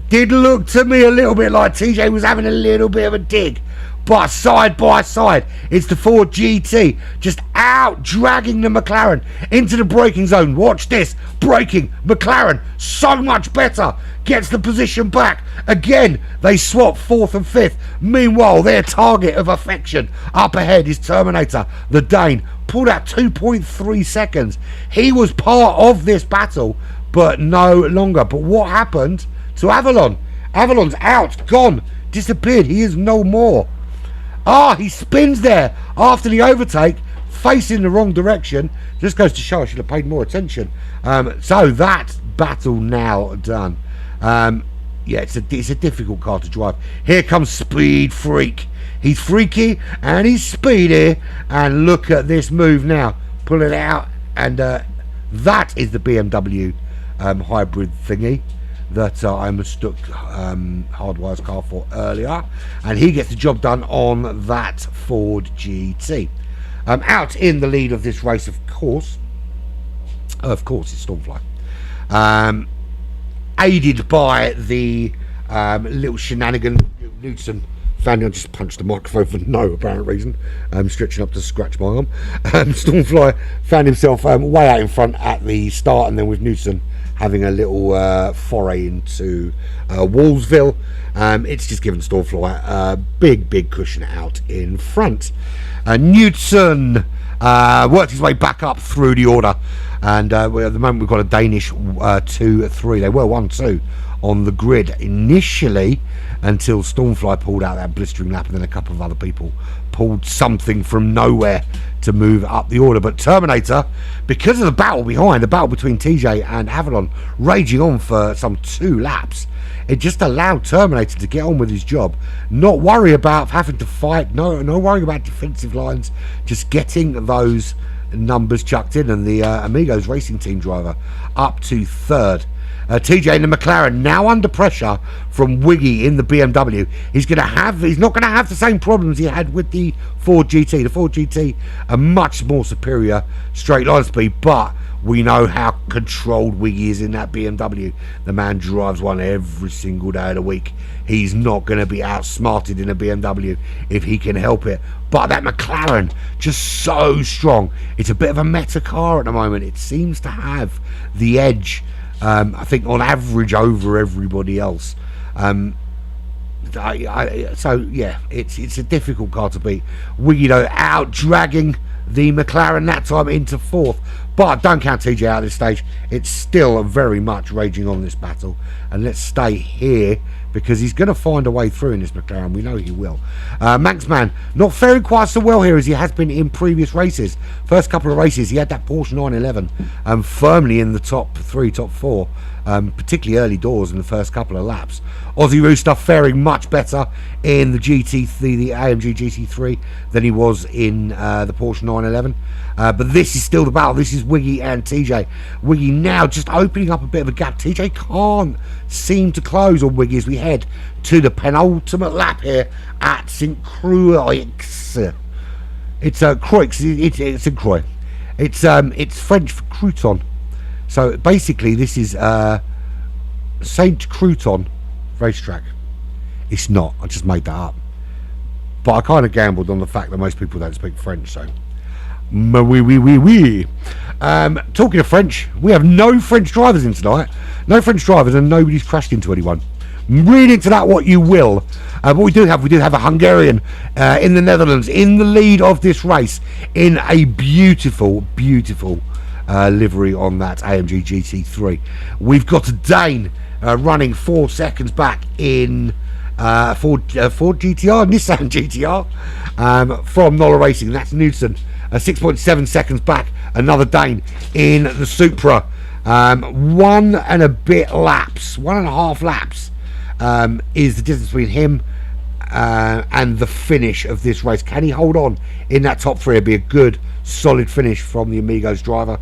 Did look to me a little bit like TJ was having a little bit of a dig, but side by side, it's the Ford GT just out dragging the McLaren into the braking zone. Watch this, braking, McLaren so much better, gets the position back. Again, they swap 4th and 5th. Meanwhile, their target of affection up ahead is Terminator, the Dane, pulled out 2.3 seconds. He was part of this battle, but no longer. But what happened to Avalon? Avalon's out, gone, disappeared. He is no more. Ah, he spins there after the overtake, facing the wrong direction. Just goes to show I should have paid more attention. So that battle now done. Yeah, it's a difficult car to drive. Here comes Speed Freak. He's freaky and he's speedy. And look at this move now. Pull it out. And that is the BMW hybrid thingy that I mistook Hardwire's car for earlier. And he gets the job done on that Ford GT. Out in the lead of this race, of course, it's Stormfly. Aided by the little shenanigan Newton. Fanny, I just punched the microphone for no apparent reason. Stretching up to scratch my arm. Stormfly found himself way out in front at the start, and then with Newton having a little foray into Wallsville, it's just given Stormfly a big cushion out in front. Newton worked his way back up through the order, and at the moment we've got a Danish 2-3. They were 1-2 on the grid initially until Stormfly pulled out that blistering lap, and then a couple of other people pulled something from nowhere to move up the order. But Terminator, because of the battle behind, the battle between TJ and Avalon raging on for some 2 laps, it just allowed Terminator to get on with his job, not worry about having to fight, no worrying about defensive lines, just getting those numbers chucked in, and the Amigos racing team driver up to 3rd. TJ in the McLaren now under pressure from Wiggy in the BMW. He's not going to have the same problems he had with the Ford GT. The Ford GT, a much more superior straight line speed, but we know how controlled Wiggy is in that BMW. The man drives one every single day of the week. He's not going to be outsmarted in a BMW if he can help it. But that McLaren, just so strong. It's a bit of a meta car at the moment. It seems to have the edge, I think, on average over everybody else. So yeah, it's a difficult car to beat. Wiggy though out dragging the McLaren that time into 4th, but don't count TJ out at this stage. It's still very much raging on this battle, and let's stay here because he's going to find a way through in this McLaren. We know he will. Manxman not faring quite so well here as he has been in previous races. First couple of races he had that Porsche 911 firmly in the top 3, top 4, particularly early doors in the first couple of laps. Aussie Rooster faring much better in the GT3, the AMG GT3, than he was in the Porsche 911. But this is still the battle. This is Wiggy and TJ. Wiggy now just opening up a bit of a gap. TJ can't seem to close on Wiggy as we head to the penultimate lap here at St. Croix. It's Croix. It's St. Croix. It's French for crouton. So basically, this is Saint Crouton racetrack. It's not. I just made that up. But I kind of gambled on the fact that most people don't speak French. So, talking of French, we have no French drivers in tonight. No French drivers, and nobody's crashed into anyone. Read into that what you will. But we do have a Hungarian in the Netherlands in the lead of this race in a beautiful livery on that AMG GT3. We've got a Dane running 4 seconds back in Ford GTR, Nissan GTR from Nola Racing. That's Newton, 6.7 seconds back. Another Dane in the Supra. 1.5 laps is the distance between him and the finish of this race. Can he hold on in that top 3? It'd be a good solid finish from the Amigos driver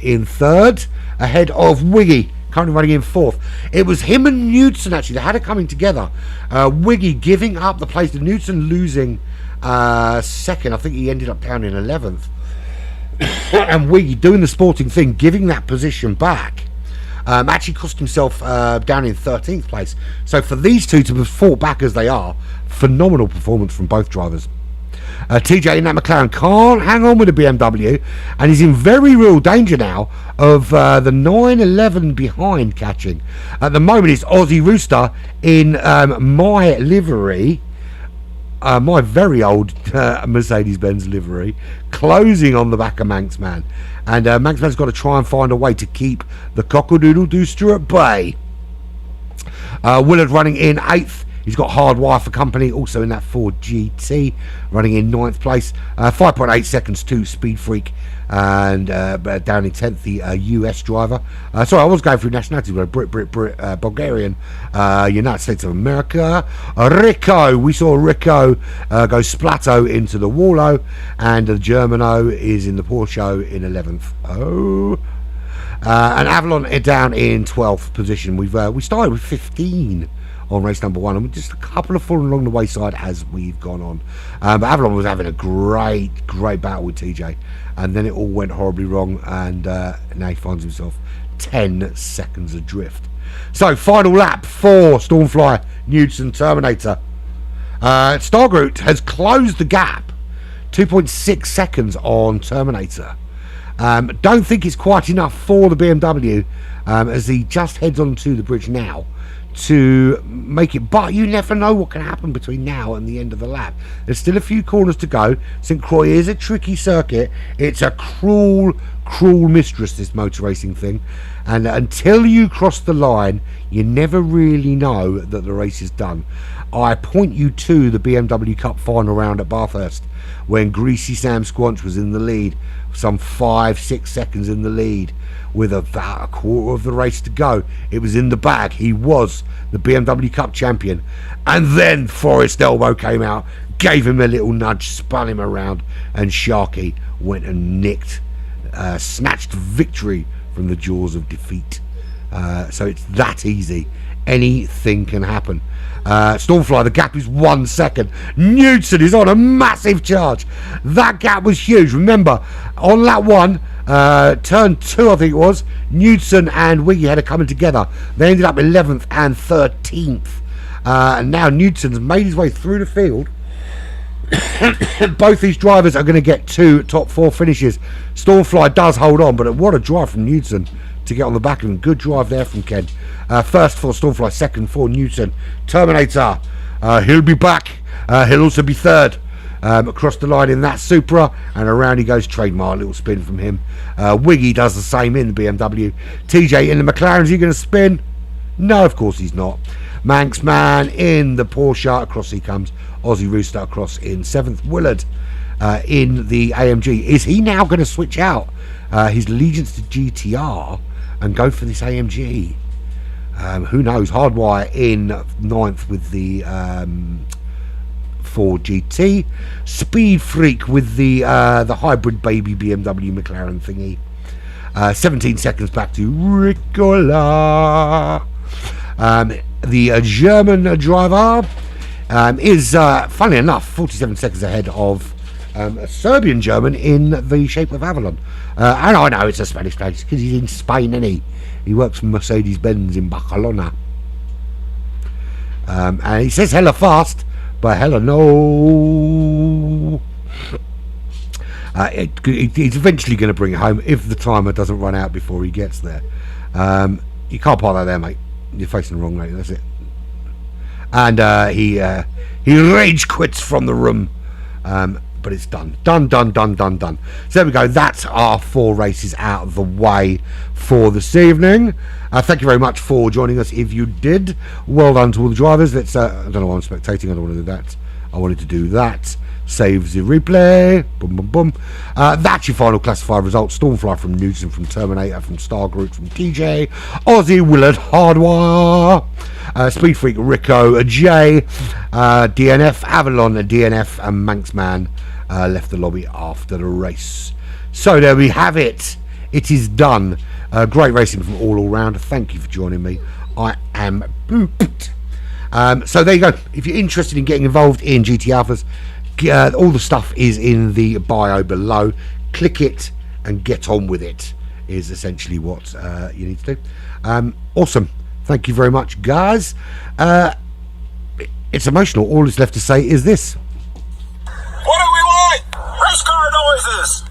in 3rd, ahead of Wiggy, currently running in 4th. It was him and Newton actually that had it coming together. Wiggy giving up the place to Newton, losing 2nd. I think he ended up down in 11th. And Wiggy doing the sporting thing, giving that position back. Actually cost himself down in 13th place. So for these two to be fought back as they are, phenomenal performance from both drivers. TJ in that McLaren can't hang on with the BMW, and he's in very real danger now of the 911 behind catching. At the moment it's Aussie Rooster in my livery, my very old Mercedes-Benz livery, closing on the back of Manxman. And Manxman's got to try and find a way to keep the cock-a-doodle-dooster at bay. Willard running in 8th He's got Hardwire for company, also in that Ford GT, running in 9th place. 5.8 seconds to Speed Freak, and down in 10th, the US driver. Sorry, I was going through nationalities, but Brit, Bulgarian, United States of America. Rico, we saw Rico go Splatto into the Wallo, and the Germano is in the Porsche in 11th. And Avalon are down in 12th position. We started with 15 on race number 1, and just a couple of fallen along the wayside as we've gone on. But Avalon was having a great battle with TJ, and then it all went horribly wrong, and now he finds himself 10 seconds adrift. So final lap for Stormfly, Knudsen, Terminator. Stargroot has closed the gap, 2.6 seconds on Terminator. Don't think it's quite enough for the BMW, as he just heads onto the bridge now to make it, but you never know what can happen between now and the end of the lap. There's still a few corners to go. St. Croix is a tricky circuit. It's a cruel mistress, this motor racing thing, and until you cross the line, you never really know that the race is done. I point you to the BMW Cup final round at Bathurst, when Greasy Sam Squanch was in the lead, some 5-6 seconds in the lead, with about a quarter of the race to go. It was in the bag. He was the BMW Cup champion, and then Forrest Elbow came out, gave him a little nudge, spun him around, and Sharky went and snatched victory from the jaws of defeat. So it's that easy. Anything can happen. Stormfly, the gap is 1 second. Knudsen is on a massive charge. That gap was huge. Remember, on lap 1, turn 2, I think it was, Knudsen and Wiggy had it coming together. They ended up 11th and 13th. And now Knudsen's made his way through the field. Both these drivers are going to get 2 top 4 finishes. Stormfly does hold on, but what a drive from Knudsen to get on the back of him. Good drive there from Ken. First for Stormfly, second for Knudsen. Terminator, he'll be back. He'll also be third across the line in that Supra, and around he goes. Trademark little spin from him. Wiggy does the same in the BMW. TJ in the McLaren, is he going to spin? No, of course he's not. Manx Man in the Porsche, across he comes. Aussie Rooster across in 7th. Willard in the AMG. Is he now going to switch out his allegiance to GTR and go for this AMG? Who knows? Hardwire in 9th with the Ford GT. Speed Freak with the hybrid baby BMW McLaren thingy. 17 seconds back to Ricola. The German driver is, funnily enough, 47 seconds ahead of a Serbian German in the shape of Avalon. And I know it's a Spanish place because he's in Spain, isn't he? He works for Mercedes-Benz in Barcelona. And he says hella fast, but hella no. He's eventually going to bring it home if the timer doesn't run out before he gets there. You can't park that there, mate. You're facing the wrong lane, that's it. And he rage quits from the room. But it's done. Done. So there we go. That's our 4 races out of the way for this evening. Thank you very much for joining us. If you did, well done to all the drivers. Let's. I don't know why I'm spectating. I don't want to do that. I wanted to do that. Save the replay. Boom, boom, boom. That's your final classified results. Stormfly from Knudsen, from Terminator, from Stargroot, from TJ, Aussie Willard, Hardwire, Speed Freak, Rico, Jay, DNF, Avalon, DNF, and Manxman left the lobby after the race. So there we have it. It is done. Great racing from all round. Thank you for joining me. I am pooped. So there you go. If you're interested in getting involved in GT Alphas, all the stuff is in the bio below. Click it and get on with it is essentially what you need to do. Awesome. Thank you very much, guys. It's emotional. All that's left to say is this. What do we want? Race car noises!